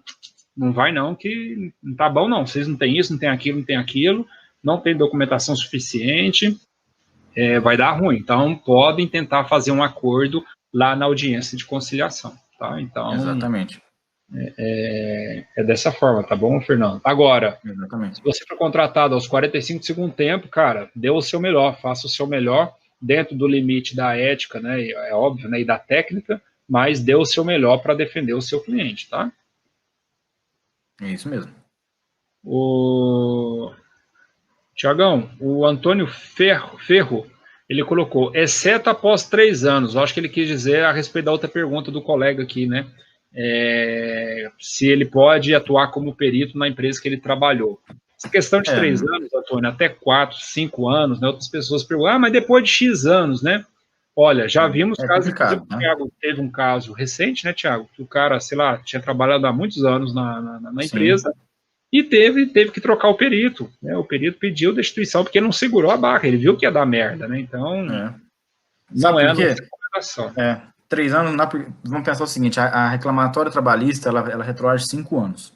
não vai não, que não tá bom não, vocês não têm isso, não tem aquilo, não tem documentação suficiente, vai dar ruim. Então, podem tentar fazer um acordo lá na audiência de conciliação, tá? Então, exatamente. É dessa forma, tá bom, Fernando? Agora, exatamente. Se você for contratado aos 45 do segundo tempo, cara, dê o seu melhor, faça o seu melhor dentro do limite da ética, né? É óbvio, né? E da técnica, mas dê o seu melhor para defender o seu cliente, tá? É isso mesmo. Tiagão, o Antônio Ferro, ele colocou, exceto após 3 anos. Eu acho que ele quis dizer a respeito da outra pergunta do colega aqui, né? Se ele pode atuar como perito na empresa que ele trabalhou. Essa questão de 3 anos, Antônio, até 4, 5 anos, né? Outras pessoas perguntam, mas depois de X anos, né? Olha, já vimos casos, inclusive, o Thiago teve um caso recente, né, Thiago? Que o cara, sei lá, tinha trabalhado há muitos anos na empresa e teve que trocar o perito, né? O perito pediu destituição porque não segurou a barra, ele viu que ia dar merda, né? Então, não é a nossa recomendação. 3 anos, vamos pensar o seguinte, a reclamatória trabalhista, ela retroage 5 anos,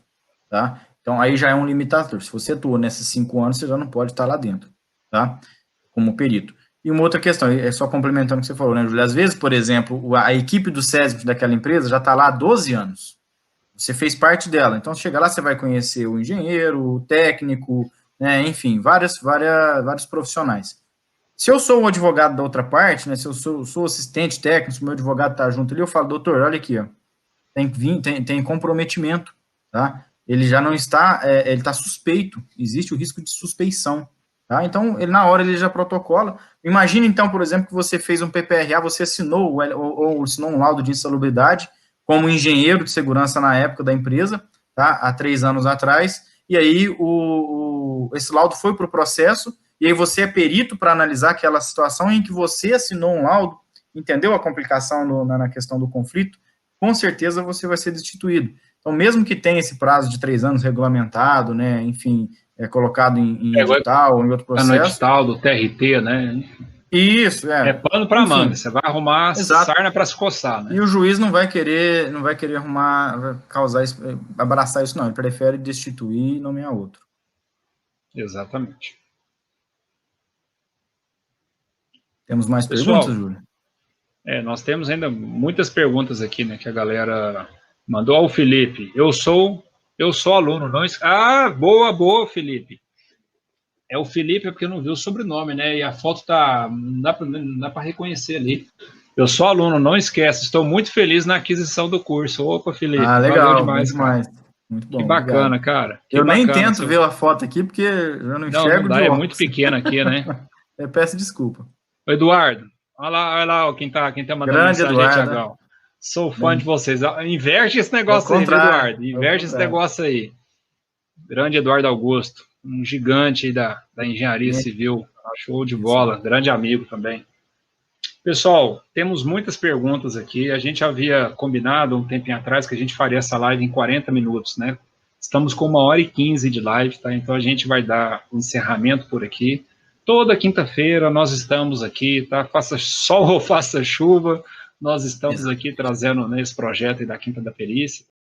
tá? Então, aí já é um limitador. Se você atuou nesses 5 anos, você já não pode estar lá dentro, tá? Como perito. E uma outra questão, só complementando o que você falou, né, Júlio? Às vezes, por exemplo, a equipe do SESB daquela empresa já está lá há 12 anos. Você fez parte dela. Então, chega lá, você vai conhecer o engenheiro, o técnico, né, enfim, vários profissionais. Se eu sou o advogado da outra parte, né, se eu sou assistente técnico, se o meu advogado está junto ali, eu falo, doutor, olha aqui, ó, tem comprometimento, tá? Ele já não está, ele está suspeito, existe o risco de suspeição, tá? Então, na hora ele já protocola. Imagina, então, por exemplo, que você fez um PPRA, você assinou ou assinou um laudo de insalubridade como engenheiro de segurança na época da empresa, tá? Há 3 anos atrás, e aí esse laudo foi para o processo, e aí você é perito para analisar aquela situação em que você assinou um laudo, entendeu a complicação na questão do conflito, com certeza você vai ser destituído. Então, mesmo que tenha esse prazo de 3 anos regulamentado, né, enfim, colocado em edital ou em outro processo. No edital do TRT, né? Isso, é pano para manga, você vai arrumar sarna para se coçar, né? E o juiz não vai querer abraçar isso, não. Ele prefere destituir e nomear outro. Exatamente. Temos mais perguntas, Júlio? Nós temos ainda muitas perguntas aqui, né, que a galera mandou. Ao Felipe, eu sou aluno, não... boa, Felipe. É o Felipe, porque eu não vi o sobrenome, né, e a foto não dá para reconhecer ali. Eu sou aluno, não esquece, estou muito feliz na aquisição do curso. Opa, Felipe, legal, valeu demais, demais. Muito bom, que bacana, obrigado. Cara. Eu nem tento ver a foto aqui, porque eu não enxergo não dá, é muito pequena aqui, né? Eu peço desculpa. Eduardo, olha lá quem tá mandando Grande mensagem aí, Thiagão. Sou fã de vocês. Inverte esse negócio aí, Eduardo. Inverte esse negócio aí. Grande Eduardo Augusto, um gigante aí da engenharia civil. Show de bola, grande amigo também. Pessoal, temos muitas perguntas aqui. A gente havia combinado um tempinho atrás que a gente faria essa live em 40 minutos, né? Estamos com 1h15 de live, tá? Então a gente vai dar o encerramento por aqui. Toda quinta-feira nós estamos aqui, tá? Faça sol ou faça chuva, nós estamos aqui trazendo, né, esse projeto aí da Quinta da Perícia.